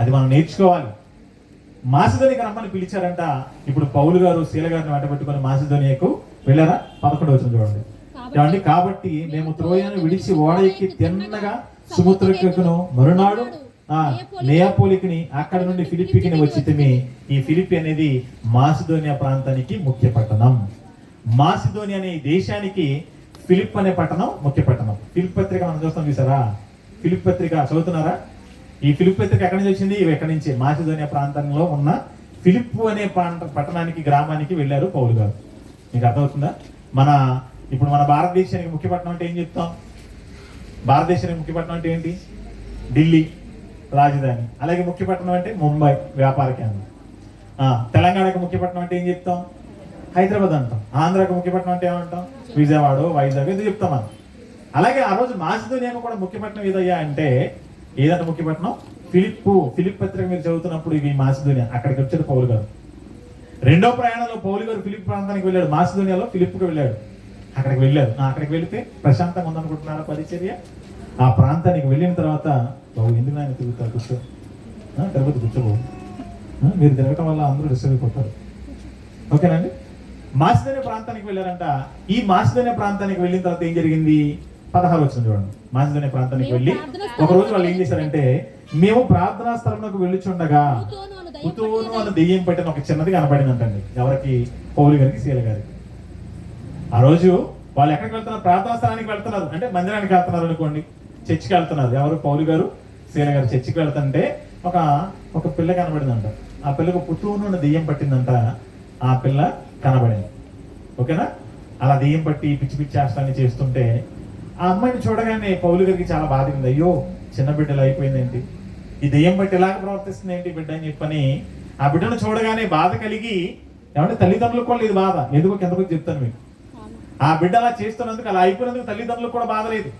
అది మనం నేర్చుకోవాలి. మాసిదోనియాకి రమ్మని పిలిచారంట. ఇప్పుడు పౌలు గారు శీల గారిని వెంట పెట్టుకొని మాసిదోనియాకు వెళ్ళారా? 11వ వచనం చూడండి. ఏమండి, కాబట్టి మేము త్రోయను విడిచి ఓడ ఎక్కి తిన్నగా సముద్రకును మరునాడు నెయాపోలికిని అక్కడ నుండి ఫిలిప్పికి వచ్చితిమి. ఈ ఫిలిప్పి అనేది మాసిదోనియా ప్రాంతానికి ముఖ్య పట్టణం. మాసిదోనియా అనే దేశానికి ఫిలిప్ అనే పట్టణం ముఖ్య పట్టణం. ఫిలిప్ పత్రిక మనం చూస్తాం, చూసారా? ఫిలిప్ పత్రిక చదువుతున్నారా? ఈ ఫిలిప్ పత్రిక ఎక్కడి నుంచి వచ్చింది? ఇవి ఎక్కడి నుంచి? మాసిదోనియా ప్రాంతంలో ఉన్న ఫిలిప్ అనే పట్టణానికి, గ్రామానికి వెళ్ళారు పౌలు గారు. మీకు అర్థమవుతుందా? ఇప్పుడు మన భారతదేశానికి ముఖ్య పట్టణం అంటే ఏం చెప్తాం? భారతదేశానికి ముఖ్య పట్టణం అంటే ఏంటి? ఢిల్లీ, రాజధాని. అలాగే ముఖ్యపట్నం అంటే ముంబై వ్యాపార కేంద్రం. తెలంగాణకు ముఖ్యపట్నం అంటే ఏం చెప్తాం? హైదరాబాద్ అంటాం. ఆంధ్రాకు ముఖ్యపట్నం అంటే ఏమంటాం? విజయవాడ, వైజాగ్ ఇది చెప్తాం మనం. అలాగే ఆ రోజు మాసిదోనియాకు కూడా ముఖ్యపట్నం ఏదయ్యా అంటే ఏదంటే ముఖ్యపట్నం ఫిలిప్ పత్రిక మీరు చదువుతున్నప్పుడు ఇవి మాసిదోనియా. అక్కడికి వచ్చాడు పౌలు గారు. రెండో ప్రయాణంలో పౌలు గారు ఫిలిప్ ప్రాంతానికి వెళ్ళాడు. మాసిదోనియాలో ఫిలిప్కి వెళ్ళాడు. అక్కడికి వెళ్ళారు. అక్కడికి వెళితే ప్రశాంతంగా ఉందనుకుంటున్నారా పరిచర్య? ఆ ప్రాంతానికి వెళ్ళిన తర్వాత బాబు ఎందుకు ఆయన తిరుగుతారు, కూర్చో తిరుపతి కూర్చోబో, మీరు తిరగటం వల్ల అందరూ డిస్టర్బ్ అయిపోతారు. ఓకేనండి. మాసిదోనియా ప్రాంతానికి వెళ్ళారంట. ఈ మాసిదోనియా ప్రాంతానికి వెళ్ళిన తర్వాత ఏం జరిగింది? 16 వచ్చింది చూడండి. మాసిదోనియా ప్రాంతానికి వెళ్ళి ఒక రోజు వాళ్ళు ఏం చేశారంటే, మేము ప్రార్థనా స్థలంలోకి వెళ్ళుచుండగా పుతోను అన్న దెయ్యం పట్టిన ఒక చిన్నది కనపడిందంటండి. ఎవరికి? పౌలు గారికి, శీల గారికి. ఆ రోజు వాళ్ళు ఎక్కడికి వెళ్తున్నారు? ప్రార్థనా స్థలానికి వెళ్తున్నారు. అంటే మందిరానికి వెళ్తున్నారు అనుకోండి, చర్చికి వెళ్తున్నారు. ఎవరు? పౌలు గారు, శీల గారు చర్చికి వెళ్తుంటే ఒక పిల్ల కనబడిందంట. ఆ పిల్లకు పుతోను అన్న దెయ్యం పట్టిందంట. ఆ పిల్ల కనబడింది. ఓకేనా? అలా దెయ్యం పట్టి పిచ్చి పిచ్చి చేష్టాన్ని చేస్తుంటే ఆ అమ్మాయిని చూడగానే పౌలు గారికి చాలా బాధ ఉంది. అయ్యో చిన్న బిడ్డలు అయిపోయింది ఏంటి, ఈ దెయ్యం బట్టి ఇలాగ ప్రవర్తిస్తుంది ఏంటి బిడ్డ అని చెప్పని ఆ బిడ్డను చూడగానే బాధ కలిగి, ఏమంటే తల్లిదండ్రులకు కూడా లేదు బాధ. ఎందుకో కిందకు చెప్తాను మీకు. ఆ బిడ్డ అలా చేస్తున్నందుకు, అలా అయిపోయినందుకు తల్లిదండ్రులకు కూడా బాధ లేదు.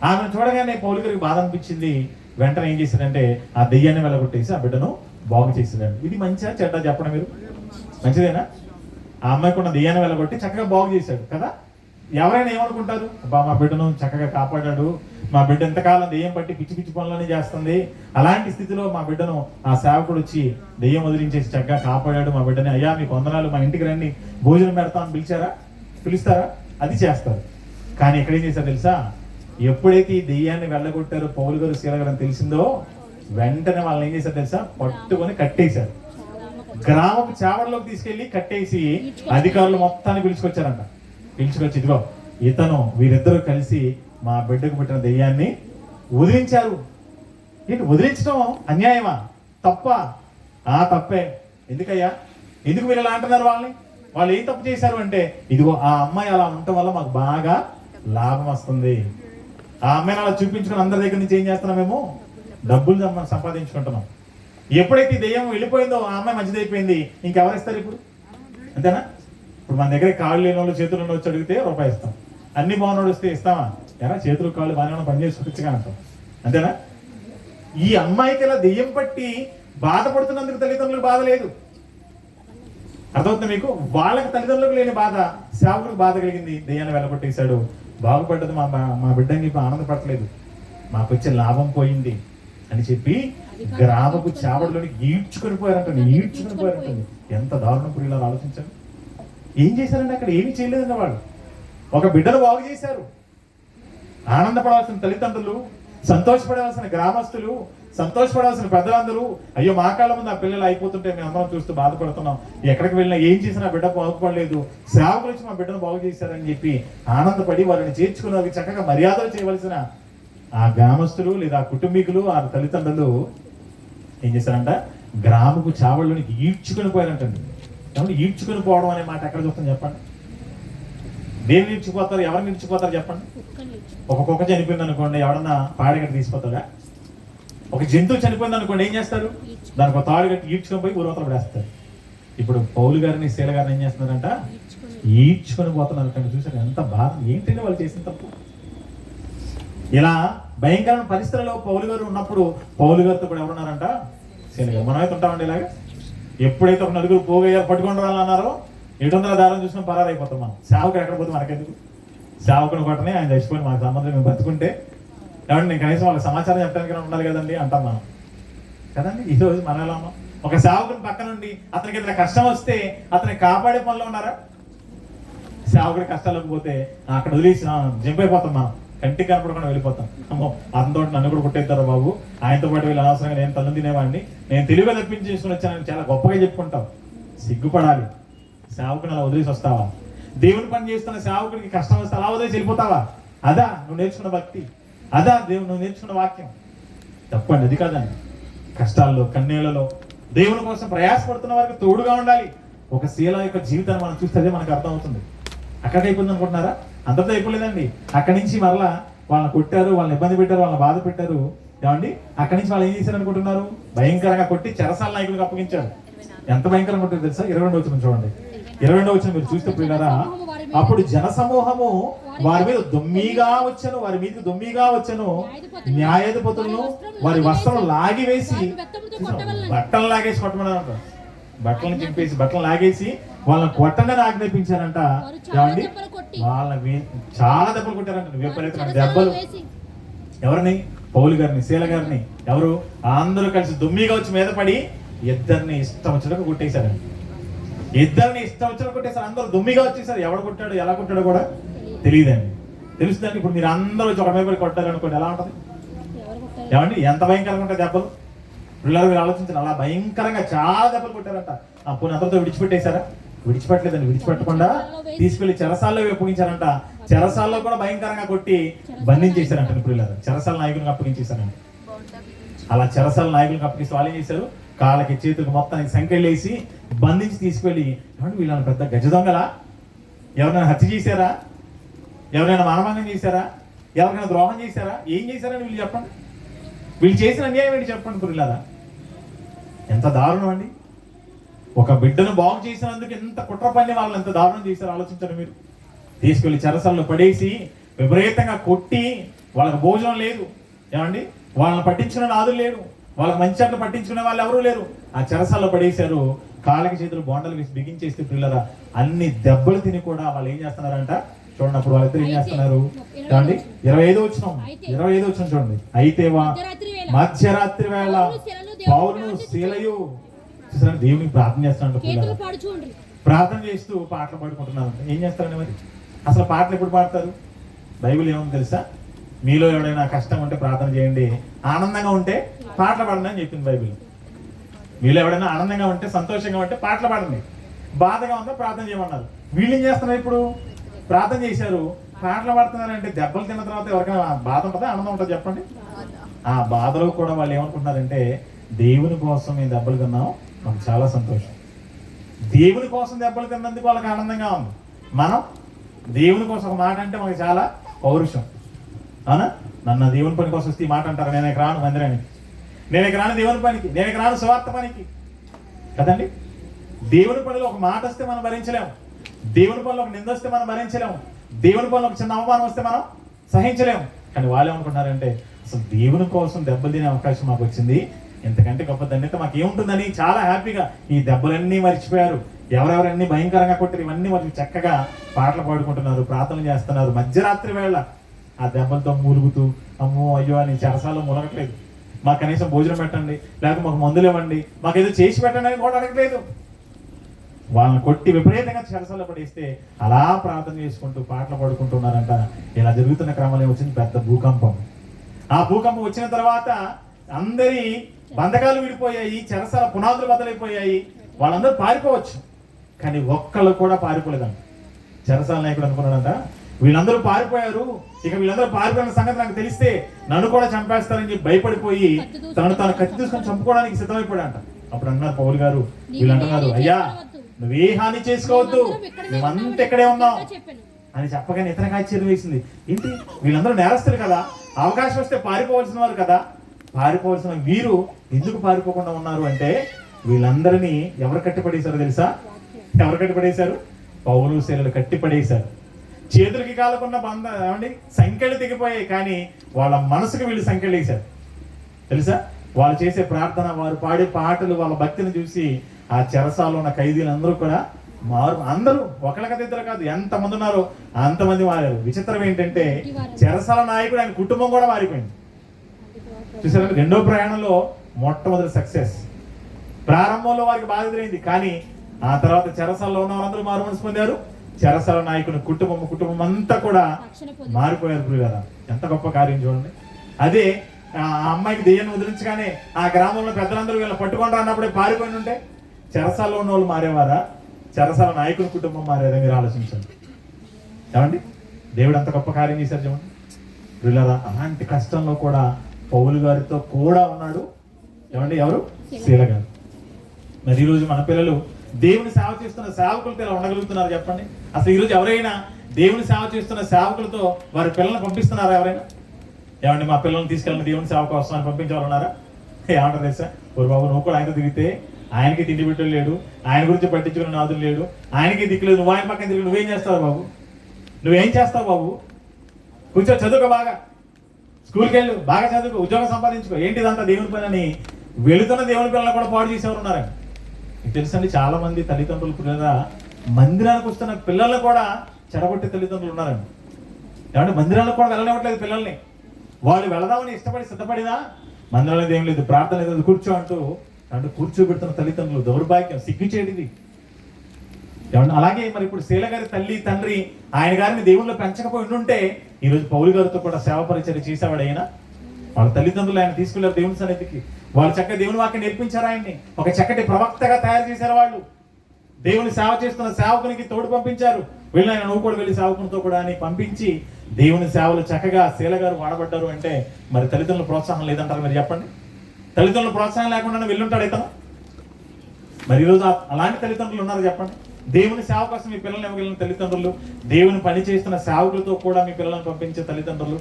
ఆమెను చూడగానే పౌలు గారికి బాధ అనిపించింది. వెంటనే ఏం చేశాడంటే ఆ దెయ్యాన్ని వెళ్ళగొట్టేసి ఆ బిడ్డను బాగు చేసేదండి. ఇది మంచిగా చెడ్డ చెప్పడం మీరు? మంచిదేనా? ఆ అమ్మాయికి ఉన్న దెయ్యాన్ని వెళ్ళగొట్టి చక్కగా బాగు చేశాడు కదా. ఎవరైనా ఏమనుకుంటారు? అబ్బా మా బిడ్డను చక్కగా కాపాడాడు, మా బిడ్డ ఎంతకాలం దెయ్యం పట్టి పిచ్చి పిచ్చి పనులని చేస్తుంది, అలాంటి స్థితిలో మా బిడ్డను ఆ సేవకుడు వచ్చి దెయ్యం వదిలించేసి చక్కగా కాపాడాడు మా బిడ్డని, అయ్యా మీకు వందనాలు, మా ఇంటికి రండి భోజనం పెడతామని పిలుస్తారా? అది చేస్తారు. కానీ ఎక్కడ ఏం చేశారు తెలుసా? ఎప్పుడైతే ఈ దెయ్యాన్ని వెళ్ళగొట్టారో పౌలు గారు, శీల గారు అని తెలిసిందో వెంటనే వాళ్ళని ఏం చేశారు తెలుసా? పట్టుకొని కట్టేశారు. గ్రామపు చావడలోకి తీసుకెళ్లి కట్టేసి అధికారులు మొత్తాన్ని పిలుచుకొచ్చారంట. పిలుచుకొచ్చి ఇదిగో ఇతను వీరిద్దరూ కలిసి మా బిడ్డకు పెట్టిన దెయ్యాన్ని వదిలించారు. ఏంటి వదిలించడం? అన్యాయమా? తప్పా? తప్పే. ఎందుకయ్యా? ఎందుకు మీరు ఇలా అంటున్నారు వాళ్ళని? వాళ్ళు ఏం తప్పు చేశారు అంటే, ఇదిగో ఆ అమ్మాయి అలా ఉండటం వల్ల మాకు బాగా లాభం వస్తుంది. ఆ అమ్మాయిని అలా చూపించుకుని అందరి దగ్గర నుంచి ఏం చేస్తున్నాం? మేము డబ్బులు సంపాదించుకుంటున్నాం. ఎప్పుడైతే దెయ్యం వెళ్ళిపోయిందో ఆ అమ్మాయి మంచిదైపోయింది, ఇంకెవరిస్తారు ఇప్పుడు? అంతేనా? ఇప్పుడు మన దగ్గర కాళ్ళు లేని వాళ్ళు, చేతులు ఉన్న వచ్చి అడిగితే రూపాయి ఇస్తాం. అన్ని బాగున్నాడు వస్తే ఇస్తామా? ఎలా చేతులు కాళ్ళు బాగా పని చేసి చూపించగా అంటాం. అంతేనా? ఈ అమ్మాయికి ఇలా దెయ్యం పట్టి బాధపడుతున్నందుకు తల్లిదండ్రులకు బాధ లేదు. అర్థమవుతుంది మీకు? వాళ్ళకి తల్లిదండ్రులకు లేని బాధ సేవకులకు బాధ కలిగింది. దెయ్యాన్ని వెళ్ళగొట్టేశాడు, బాగుపడ్డది మా బిడ్డని చెప్పి ఆనందపడలేదు, మాకు వచ్చే లాభం పోయింది అని చెప్పి గ్రామపు చావడిలోని ఈడ్చుకొని పోయారంట. ఎంత దారుణం పురిలా ఆలోచించండి. ఏం చేశారంటే అక్కడ ఏమి చేయలేదండి. వాళ్ళు ఒక బిడ్డను బాగు చేశారు. ఆనందపడాల్సిన తల్లిదండ్రులు, సంతోషపడాల్సిన గ్రామస్తులు, సంతోషపడాల్సిన పెద్దలందరూ, అయ్యో మా కాళ్ళ ముందు ఆ పిల్లలు అయిపోతుంటే మేము అందరం చూస్తూ బాధపడుతున్నాం, ఎక్కడికి వెళ్ళినా ఏం చేసినా బిడ్డ బాగుపడలేదు, సేవకులు వచ్చి మా బిడ్డను బాగు చేశారని చెప్పి ఆనందపడి వారిని చేర్చుకుని వారికి చక్కగా మర్యాదలు చేయవలసిన ఆ గ్రామస్తులు లేదా కుటుంబీకులు, ఆ తల్లిదండ్రులు ఏం చేశారంట? గ్రామపు చావళ్ళలోనికి ఈడ్చుకొని పోయారంటండి. ఏమంటే ఈడ్చుకొని పోవడం అనే మాట ఎక్కడ చూస్తాం చెప్పండి? దేని ఈడ్చిపోతారు? ఎవరిని ఈడ్చిపోతారు చెప్పండి? ఒక కుక్క చనిపోయింది అనుకోండి, ఎవడన్నా పాడగట్టి తీసిపోతాడా? ఒక జంతువు చనిపోయింది అనుకోండి, ఏం చేస్తారు? దానికి ఒక తాడు కట్టి ఈడ్చుకొని పోయి ఊరవతల పడేస్తారు. ఇప్పుడు పౌలు గారిని, శీల గారిని ఏం చేస్తున్నారంట? ఈడ్చుకొని పోతున్నారు. కానీ చూసారు ఎంత బాధ? ఏంటంటే వాళ్ళు చేసిన తప్పు. ఇలా భయంకరమైన పరిస్థితులలో పౌలు గారు ఉన్నప్పుడు పౌలు గారితో కూడా ఎవరున్నారంట? శీల గారు. మనమైతే ఉంటామండి ఇలాగా. ఎప్పుడైతే ఒక నలుగురు పోగయ్యారు, పట్టుకొని రాలన్నారో 700 దారం చూసిన పరారైపోతాం మనం. సేవకుడు ఎక్కడ పోతే మనకెందుకు? సేవకుని కొట్టనే ఆయన చచ్చిపోయి మనకు సంబంధం, మేము బతుకుంటే ఏమంటే నేను కనీసం వాళ్ళకి సమాచారం చెప్పడానికి ఉండాలి కదండి అంటాం మనం కదండి. ఈరోజు మనం ఎలా ఉన్నాం? ఒక సేవకుని పక్క నుండి అతనికి ఏదైనా కష్టం వస్తే అతన్ని కాపాడే పనిలో ఉన్నారా? సేవకుడి కష్టాలకు పోతే అక్కడ వదిలేసి జంప్ అయిపోతాం మనం, కంటికి కనపడకుండా వెళ్ళిపోతాం. అమ్మో అతనితో నన్ను కూడా కొట్టేస్తారా బాబు, ఆయనతో పాటు వీళ్ళు అనవసరంగా నేను తల్లు తినేవాడిని, నేను తెలివిగా తప్పించి చేసుకుని వచ్చానని చాలా గొప్పగా చెప్పుకుంటాం. సిగ్గుపడాలి. సేవకుని అలా వదిలేసి వస్తావా? దేవుని పని చేస్తున్న సేవకుడికి కష్టం వస్తే అలా వదిలేసి వెళ్ళిపోతావా? అదా నువ్వు నేర్చుకున్న భక్తి? అదా నువ్వు నేర్చుకున్న వాక్యం? తప్పండి, అది కాదండి. కష్టాల్లో, కన్నీళ్లలో దేవుని కోసం ప్రయాసపడుతున్న వారికి తోడుగా ఉండాలి. ఒక శీల యొక్క జీవితాన్ని మనం చూస్తే అదే మనకు అర్థమవుతుంది. అక్కడికి అయిపోయింది అనుకుంటున్నారా? అంతతో అయిపోలేదండి. అక్కడి నుంచి మరలా వాళ్ళని కొట్టారు, వాళ్ళని ఇబ్బంది పెట్టారు, వాళ్ళని బాధ పెట్టారు. ఏమండి అక్కడి నుంచి వాళ్ళు ఏం చేశారు అనుకుంటున్నారు? భయంకరంగా కొట్టి చెరసాల నాయకులకు అప్పగించారు. ఎంత భయంకరంగా ఉంటుంది తెలుసా? 22వ వచనం చూడండి. 22వ వచనం మీరు చూస్తే ప్రియులారా, అప్పుడు జన సమూహము వారి మీద దొమ్మిగా వచ్చెను, వారి మీదకి దొమ్మిగా వచ్చెను. న్యాయాధిపతులను వారి వస్త్రం లాగివేసి, బట్టలు లాగేసి కొట్టమన్నారు. బట్టలను చింపేసి బట్టలు లాగేసి వాళ్ళని కొట్టండి ఆజ్ఞాపించారంట. ఏమండి వాళ్ళని చాలా దెబ్బలు కొట్టారంట, విపరీతమైన దెబ్బలు. ఎవరిని? పౌలు గారిని, శీల గారిని. ఎవరు? అందరూ కలిసి దుమ్మిగా వచ్చి మీద పడి ఇద్దరిని ఇష్టం వచ్చినట్టు కొట్టేశారండి. ఇద్దరిని ఇష్టం వచ్చినట్టు కొట్టేశారు. అందరూ దుమ్మిగా వచ్చేసారు. ఎవడు కొట్టాడు, ఎలా కొట్టాడో కూడా తెలియదండి. తెలుస్తుందండి. ఇప్పుడు మీరు అందరూ వచ్చి ఒక మీద పడి కొట్టారనుకోండి, ఎలా ఉంటుంది? ఏమండి ఎంత భయంకరంగా ఉంటాయి దెబ్బలు? పిల్లలు మీరు ఆలోచించారు. అలా భయంకరంగా చాలా దెబ్బలు కొట్టారంట. అప్పుడు అతనితో విడిచిపెట్టేశారా? విడిచిపెట్టలేదండి. విడిచిపెట్టకుండా తీసుకెళ్లి చెరసాల్లో అప్పగించారంట. చెరసాల్లో కూడా భయంకరంగా కొట్టి బంధించేశారంట. పిల్లలు చెరసాల నాయకులకు అప్పగించేశారంట. అలా చెరసాల నాయకులకు అప్పగిస్తే వాళ్ళు ఏం చేశారు? కాళ్ళకి చేతులకు మొత్తానికి సంఖ్యలు వేసి బంధించి తీసుకెళ్ళి, ఏమంటే వీళ్ళని పెద్ద గజ దొంగలా? ఎవరైనా హత్య చేశారా? ఎవరైనా మానభంగం చేశారా? ఎవరికైనా ద్రోహం చేశారా? ఏం చేశారని వీళ్ళు చెప్పండి. వీళ్ళు చేసిన అన్యాయం ఏంటి చెప్పండి పిల్లలారా? ఎంత దారుణం అండి. ఒక బిడ్డను బాగు చేసినందుకు ఎంత కుట్ర పని వాళ్ళని ఎంత దారుణం చేశారు ఆలోచించండి మీరు. తీసుకెళ్లి చెరసాల్లో పడేసి విపరీతంగా కొట్టి, వాళ్ళకి భోజనం లేదు, ఏమండి వాళ్ళని పట్టించుకునే నాదులు లేరు, వాళ్ళకి మంచి చెట్లు పట్టించుకునే వాళ్ళు ఎవరూ లేరు. ఆ చెరసాల్లో పడేశారు. కాళ్ళకి చేతులు బోండలు వేసి బిగించేస్తే పిల్లరా అన్ని దెబ్బలు తిని కూడా వాళ్ళు ఏం చేస్తున్నారంట చూడండి. అప్పుడు వాళ్ళిద్దరు ఏం చేస్తున్నారు? చూడండి 25వ వచనం చూడండి. అయితే మధ్యరాత్రి వేళ పౌలును శీలయు దేవునికి ప్రార్థన చేస్తున్నాడు. ప్రార్థన చేస్తూ పాటలు పాడుకుంటున్నారు. ఏం చేస్తారండి మరి? అసలు పాటలు ఎప్పుడు పాడతారు? బైబిల్ ఏముంది తెలుసా? మీలో ఎవరైనా కష్టం ఉంటే ప్రార్థన చేయండి, ఆనందంగా ఉంటే పాటలు పాడండి అని చెప్పింది బైబిల్. మీలో ఎవరైనా ఆనందంగా ఉంటే, సంతోషంగా ఉంటే పాటలు పాడండి, బాధగా ఉంటే ప్రార్థన చేయమన్నారు. వీళ్ళు ఏం చేస్తున్నారు? ఇప్పుడు ప్రార్థన చేశారు, పాటలు పాడుతున్నారంటే దెబ్బలు తిన్న తర్వాత ఎవరికైనా బాధ ఉంటుందా, ఆనందం ఉంటుందా చెప్పండి? ఆ బాధలో కూడా వాళ్ళు ఏమనుకుంటున్నారంటే, దేవుని కోసం మేము దెబ్బలు తిన్నాం, మాకు చాలా సంతోషం. దేవుని కోసం దెబ్బలు తిన్నందుకు వాళ్ళకి ఆనందంగా ఉంది. మనం దేవుని కోసం ఒక మాట అంటే మనకి చాలా పౌరుషం. అవునా? నన్ను దేవుని పని కోసం వస్తే ఈ మాట అంటారు, నేను రాను మందిరానికి, నేను రాను దేవుని పనికి, నేను రాను స్వార్థ పనికి కదండి. దేవుని పనిలో ఒక మాట వస్తే మనం భరించలేము, దేవుని పనిలో ఒక నింద వస్తే మనం భరించలేము, దేవుని పనిలో ఒక చిన్న అవమానం వస్తే మనం సహించలేము. కానీ వాళ్ళు ఏమనుకుంటున్నారంటే, అసలు దేవుని కోసం దెబ్బలు తినే అవకాశం మాకు వచ్చింది, ఎంతకంటే గొప్ప ధన్యత మాకు ఏముంటుందని చాలా హ్యాపీగా ఈ దెబ్బలన్నీ మర్చిపోయారు. ఎవరెవరన్నీ భయంకరంగా కొట్టారు ఇవన్నీ వాళ్ళు చక్కగా పాటలు పాడుకుంటున్నారు, ప్రార్థనలు చేస్తున్నారు. మధ్యరాత్రి వేళ ఆ దెబ్బలతో మూలుగుతూ, అమ్మో అయ్యో అని చెరసాల్లో మూలగట్లేదు. మాకు కనీసం భోజనం పెట్టండి, లేకపోతే మాకు మందులు ఇవ్వండి, మాకు ఏదో చేసి పెట్టండి అని కూడా అడగలేదు. వాళ్ళని కొట్టి విపరీతంగా చెరసాల్లో పడేస్తే అలా ప్రార్థన చేసుకుంటూ పాటలు పాడుకుంటున్నారంట. ఇలా జరుగుతున్న క్రమంలో వచ్చింది పెద్ద భూకంపం. ఆ భూకంపం వచ్చిన తర్వాత అందరి బంధకాలు విడిపోయాయి, చెరసాల పునాదులు బద్దలైపోయాయి. వాళ్ళందరూ పారిపోవచ్చు, కానీ ఒక్కళ్ళు కూడా పారిపోలేదంట. చెరసాల నాయకుడు అనుకున్నాడంట, వీళ్ళందరూ పారిపోయారు, ఇక వీళ్ళందరూ పారిపోయిన సంగతి నాకు తెలిస్తే నన్ను కూడా చంపేస్తారని చెప్పి భయపడిపోయి తను కత్తి తీసుకొని చంపుకోవడానికి సిద్ధమైపోయాడంట. అప్పుడు అన్నారు పౌలు గారు, వీళ్ళంటున్నారు, అయ్యా నువ్వే హాని చేసుకోవద్దు, మేమంతా ఇక్కడే ఉన్నాం అని చెప్పగానే ఇతనికి ఆశ్చర్యం వేసింది. ఏంటి వీళ్ళందరూ నేరస్తులు కదా, అవకాశం వస్తే పారిపోవలసిన వారు కదా, పారిపోవలసిన వీరు ఎందుకు పారిపోకుండా ఉన్నారు అంటే, వీళ్ళందరినీ ఎవరు కట్టిపడేశారో తెలుసా? ఎవరు కట్టిపడేశారు? పౌలు శీలలు కట్టిపడేశారు. చేతులకి కాలకున్న ఏమండి సంఖ్యలు తెగిపోయాయి, కానీ వాళ్ళ మనసుకు వీళ్ళు సంఖ్యలు వేశారు. తెలుసా? వాళ్ళు చేసే ప్రార్థన, వారు పాడే పాటలు, వాళ్ళ భక్తిని చూసి ఆ చెరసాలో ఉన్న ఖైదీలందరూ కూడా అందరూ ఒకళ్ళ కథ ఇద్దరు కాదు, ఎంతమంది ఉన్నారో అంతమంది మారారు. విచిత్రం ఏంటంటే చెరసాల నాయకుడు ఆయన కుటుంబం కూడా మారిపోయింది. చూసారా? రెండో ప్రయాణంలో మొట్టమొదటి సక్సెస్. ప్రారంభంలో వారికి బాధ ఎదురైంది, కానీ ఆ తర్వాత చెరసాలలో ఉన్న వాళ్ళందరూ మారు మనసు పొందారు. చెరసాల నాయకుని కుటుంబం అంతా కూడా మారిపోయారు. కదా ఎంత గొప్ప కార్యం చూడండి. అదే ఆ అమ్మాయికి దెయ్యాన్ని వదిలించగానే ఆ గ్రామంలో పెద్దలందరూ వీళ్ళని పట్టుకుంటా అన్నప్పుడే పారిపోయి ఉంటే చెరసాలలో ఉన్న వాళ్ళు మారేవారా, చెరసాల నాయకుని కుటుంబం మారేదా? మీరు ఆలోచించండి. ఏమండి దేవుడు అంత గొప్ప కార్యం చేశారు చూడండి. వీళ్ళరా అలాంటి కష్టంలో కూడా పౌలు గారితో కూడా ఉన్నాడు. ఏమండి ఎవరు? శీల గారు. మరి ఈరోజు మన పిల్లలు దేవుని సేవ చేస్తున్న సేవకులతో ఇలా ఉండగలుగుతున్నారు చెప్పండి? అసలు ఈరోజు ఎవరైనా దేవుని సేవ చేస్తున్న సేవకులతో వారి పిల్లల్ని పంపిస్తున్నారా? ఎవరైనా? ఏమంటే మా పిల్లల్ని తీసుకెళ్ళిన దేవుని సేవ కోసం అని పంపించేవాళ్ళన్నారా? ఏమంటారు తెలుసా? ఓరు బాబు, నువ్వు కూడా ఆయనతో తిరిగితే ఆయనకి తిండి బిడ్డలు లేడు, ఆయన గురించి పట్టించుకునే నాదులు లేడు, ఆయనకి దిక్కులేదు, నువ్వు ఆయన పక్కన తిరిగి నువ్వేం చేస్తావు బాబు? నువ్వేం చేస్తావు బాబు? కూర్చో, చదువుకో, బాగా స్కూల్కి వెళ్ళు, బాగా చదువుకో, ఉద్యోగం సంపాదించుకో, ఏంటిదంతా దేవుని పని అని వెళుతున్న దేవుని పిల్లలు కూడా పాడు చేసేవారు ఉన్నారండి. మీకు తెలుసండి, చాలా మంది తల్లిదండ్రులు పిల్లల మందిరానికి వస్తున్న పిల్లల్ని కూడా చెడగొట్టే తల్లిదండ్రులు ఉన్నారండి. ఏమంటే మందిరాలకు కూడా వెళ్ళనివ్వట్లేదు పిల్లల్ని. వాళ్ళు వెళదామని ఇష్టపడి సిద్ధపడినా మందిరాలు ఏం లేదు, ప్రార్థన లేదు, కూర్చో అంటూ కూర్చోబెడుతున్న తల్లిదండ్రులు దౌర్భాగ్యం, సిగ్గుచేటిది. ఏమన్నా అలాగే మరి ఇప్పుడు శీల గారి తల్లి తండ్రి ఆయన గారిని దేవుళ్ళు పెంచకపోయి ఉండుంటే ఈరోజు పౌలు గారితో కూడా సేవ పరిచయం చేసేవాడు ఆయన. వాళ్ళ తల్లిదండ్రులు ఆయన తీసుకెళ్లారు దేవుని సన్నిధికి, వాళ్ళు చక్కగా దేవుని వాక్యం నేర్పించారు, ఆయన్ని ఒక చక్కటి ప్రవక్తగా తయారు చేశారు. వాళ్ళు దేవుని సేవ చేస్తున్న సేవకునికి తోడు పంపించారు. వెళ్ళి ఆయన నువ్వు కూడా వెళ్ళి సేవకునితో కూడా అని పంపించి దేవుని సేవలు చక్కగా శీల గారు వాడబడ్డారు. అంటే మరి తల్లిదండ్రుల ప్రోత్సాహం లేదంటారు? మీరు చెప్పండి. తల్లిదండ్రుల ప్రోత్సాహం లేకుండా వెళ్ళుంటాడు ఇతను. మరి ఈరోజు అలాంటి తల్లిదండ్రులు ఉన్నారు చెప్పండి. దేవుని సేవ కోసం మీ పిల్లల్ని ఇవ్వగలిగిన తల్లిదండ్రులు, దేవుని పని చేస్తున్న సేవకులతో కూడా మీ పిల్లలను పంపించే తల్లిదండ్రులు,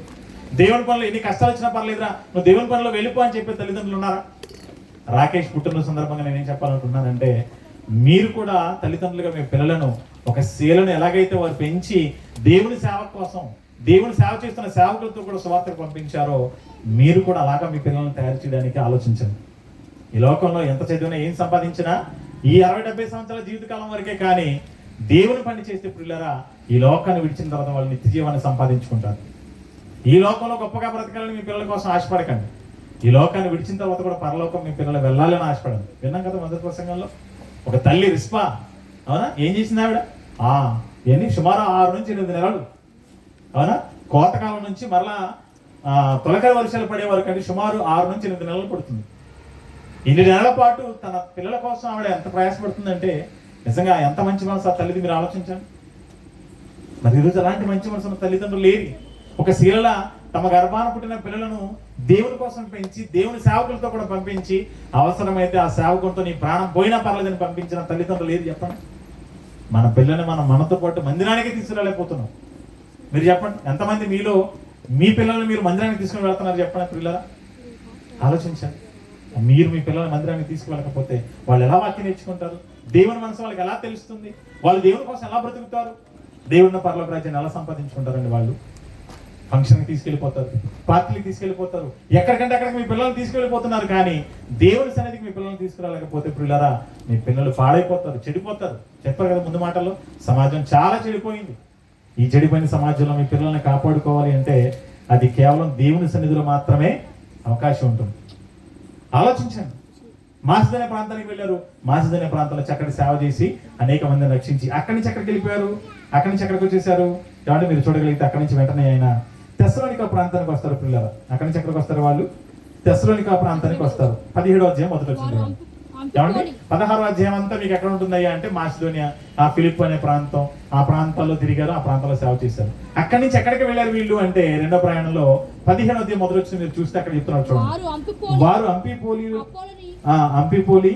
దేవుని పనులు ఎన్ని కష్టాలు వచ్చినా పర్లేదురా నువ్వు దేవుని పనిలో వెళ్ళిపో అని చెప్పే తల్లిదండ్రులు ఉన్నారా? రాకేష్ పుట్టిన సందర్భంగా నేనేం చెప్పాలనుకుంటున్నానంటే, మీరు కూడా తల్లిదండ్రులుగా మీ పిల్లలను ఒక శీలను ఎలాగైతే వారు పెంచి దేవుని సేవ కోసం దేవుని సేవ చేస్తున్న సేవకులతో కూడా సువార్తకు పంపించారో మీరు కూడా అలాగా మీ పిల్లలను తయారు చేయడానికి ఆలోచించండి. ఈ లోకంలో ఎంత చదివినా ఏం సంపాదించినా ఈ 60-70 సంవత్సరాల జీవితకాలం వరకే, కానీ దేవుని పని చేస్తే పిల్లరా ఈ లోకాన్ని విడిచిన తర్వాత వాళ్ళు నిత్య జీవాన్ని సంపాదించుకుంటారు. ఈ లోకంలో గొప్పగా బ్రతకాలని మీ పిల్లల కోసం ఆశపడకండి. ఈ లోకాన్ని విడిచిన తర్వాత కూడా పరలోకం మీ పిల్లలు వెళ్ళాలని ఆశపడండి. విన్నాం కదా మొదటి ప్రసంగంలో, ఒక తల్లి రిస్పా, అవునా, ఏం చేసింది ఆవిడ? ఎన్ని సుమారు 6 నుంచి 8 నెలలు, అవునా, కోతకాలం నుంచి మరలా తొలకరి వర్షాలు పడే వరకు అంటే సుమారు 6 నుంచి 8 నెలలు పడుతుంది. ఇన్ని నెలల పాటు తన పిల్లల కోసం ఆవిడ ఎంత ప్రయాసపడుతుందంటే నిజంగా ఎంత మంచి మనసు ఆ తల్లిది, మీరు ఆలోచించండి. మరి ఈరోజు అలాంటి మంచి మనసు ఉన్న తల్లిదండ్రులు లేరు. ఒక శీల తమ గర్భాన పుట్టిన పిల్లలను దేవుని కోసం పెంచి దేవుని సేవకులతో కూడా పంపించి అవసరమైతే ఆ సేవకులతో నీ ప్రాణం పోయినా పర్లేదని పంపించిన తల్లిదండ్రులు లేదు చెప్పండి. మన పిల్లల్ని మనం మనతో పాటు మందిరానికి తీసుకురాలేకపోతున్నాం. మీరు చెప్పండి, ఎంతమంది మీలో మీ పిల్లల్ని మీరు మందిరానికి తీసుకుని వెళ్తున్నారు చెప్పండి పిల్లల? ఆలోచించండి. మీరు మీ పిల్లల మందిరానికి తీసుకువెళ్ళకపోతే వాళ్ళు ఎలా వాక్యం నేర్చుకుంటారు? దేవుని మనసు వాళ్ళకి ఎలా తెలుస్తుంది? వాళ్ళు దేవుని కోసం ఎలా బ్రతుకుతారు? దేవుడిని పరలోక రాజ్యాన్ని ఎలా సంపాదించుకుంటారండి? వాళ్ళు ఫంక్షన్కి తీసుకెళ్ళిపోతారు, పార్టీలకు తీసుకెళ్ళిపోతారు, ఎక్కడికంటే అక్కడికి మీ పిల్లల్ని తీసుకెళ్ళిపోతున్నారు. కానీ దేవుని సన్నిధికి మీ పిల్లల్ని తీసుకురాలేకపోతే పిల్లరా మీ పిల్లలు పాడైపోతారు, చెడిపోతారు. చెప్పారు కదా ముందు మాటల్లో, సమాజం చాలా చెడిపోయింది. ఈ చెడిపోయిన సమాజంలో మీ పిల్లల్ని కాపాడుకోవాలి అంటే అది కేవలం దేవుని సన్నిధిలో మాత్రమే అవకాశం ఉంటుంది. ఆలోచించండి. మాసిదోనియా ప్రాంతానికి వెళ్ళారు. మాసిదోనియా ప్రాంతంలో చక్కటి సేవ చేసి అనేక మందిని రక్షించి అక్కడి నుంచి ఎక్కడికి వెళ్ళిపోయారు? అక్కడి నుంచి ఎక్కడికి వచ్చేసారు? ఏమంటే మీరు చూడగలిగితే అక్కడి నుంచి వెంటనే ఆయన తెస్సలోనికా ప్రాంతానికి వస్తారు పిల్లలు. అక్కడి నుంచి ఎక్కడికి వస్తారు వాళ్ళు? తెస్సలోనికా ప్రాంతానికి వస్తారు. 17వ అధ్యాయం మొదటి వచ్చింది. ఏమంటే 16వ అధ్యాయం అంతా మీకు ఎక్కడ ఉంటుందయ్యా అంటే మాసిదోనియా, ఆ ఫిలిప్ అనే ప్రాంతం, ఆ ప్రాంతాల్లో తిరిగారు, ఆ ప్రాంతాల్లో సేవ చేశారు. అక్కడి నుంచి ఎక్కడికి వెళ్ళారు వీళ్ళు అంటే రెండో ప్రయాణంలో 15వ అధ్యాయం మొదటి వచ్చి మీరు చూస్తే అక్కడ చెప్తున్నారు చూడండి. వారు అంపిపోలి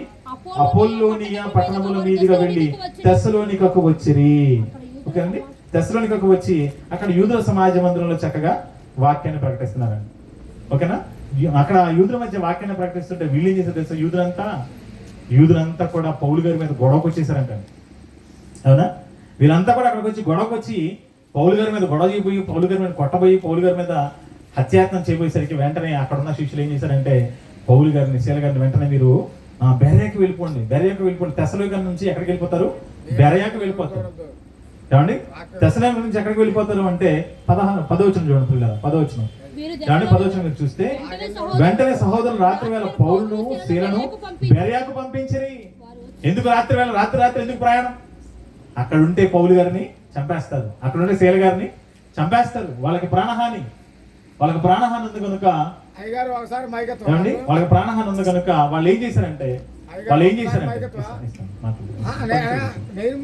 అపోల్లోనియా పట్టణముల మీదుగా వెళ్ళి తెస్సలోనికకు వచ్చిరి. ఓకే అండి, తెస్సలోనికకు వచ్చి అక్కడ యూదుల సమాజ మందిరంలో చక్కగా వాక్యాన్ని ప్రకటిస్తున్నారండి. ఓకేనా? అక్కడ యూదుల మధ్య వాక్యాన్ని ప్రకటిస్తుంటే వీళ్ళు ఏం చేశారు తెలుసా? యూదులంతా కూడా పౌలు గారి మీద గొడవకు వచ్చేసారంట. అవునా? వీళ్ళంతా కూడా అక్కడికి వచ్చి గొడవకు వచ్చి పౌలు గారి మీద గొడవ చేయబోయి, పౌలు గారి మీద కొట్టబోయి, పౌలు గారి మీద హత్యాయత్నం చేయబోయేసరికి వెంటనే అక్కడ ఉన్న శిష్యులు ఏం చేశారంటే పౌలు గారిని, శీల గారిని వెంటనే మీరు బెరయాకి వెళ్ళిపోండి. తెస్సలోనికా నుంచి ఎక్కడికి వెళ్ళిపోతారు? బెరయాకి వెళ్ళిపోతారు. ఏమండి? తెస్సలోనికా నుంచి ఎక్కడికి వెళ్ళిపోతారు అంటే 10వ చూడండి పిల్లల, 10వ మీరు చూస్తే వెంటనే సహోదరులు రాత్రి వేళ పౌలును శీలను బెరయాకు పంపించిరి. ఎందుకు రాత్రి వేళ? రాత్రి ఎందుకు ప్రయాణం? అక్కడ ఉంటే పౌలు గారిని చంపేస్తారు, అక్కడ ఉంటే శీల గారిని చంపేస్తారు. వాళ్ళకి ప్రాణహాని ఉంది కనుక వాళ్ళకి ప్రాణహాని ఉంది కనుక వాళ్ళు ఏం చేశారంటే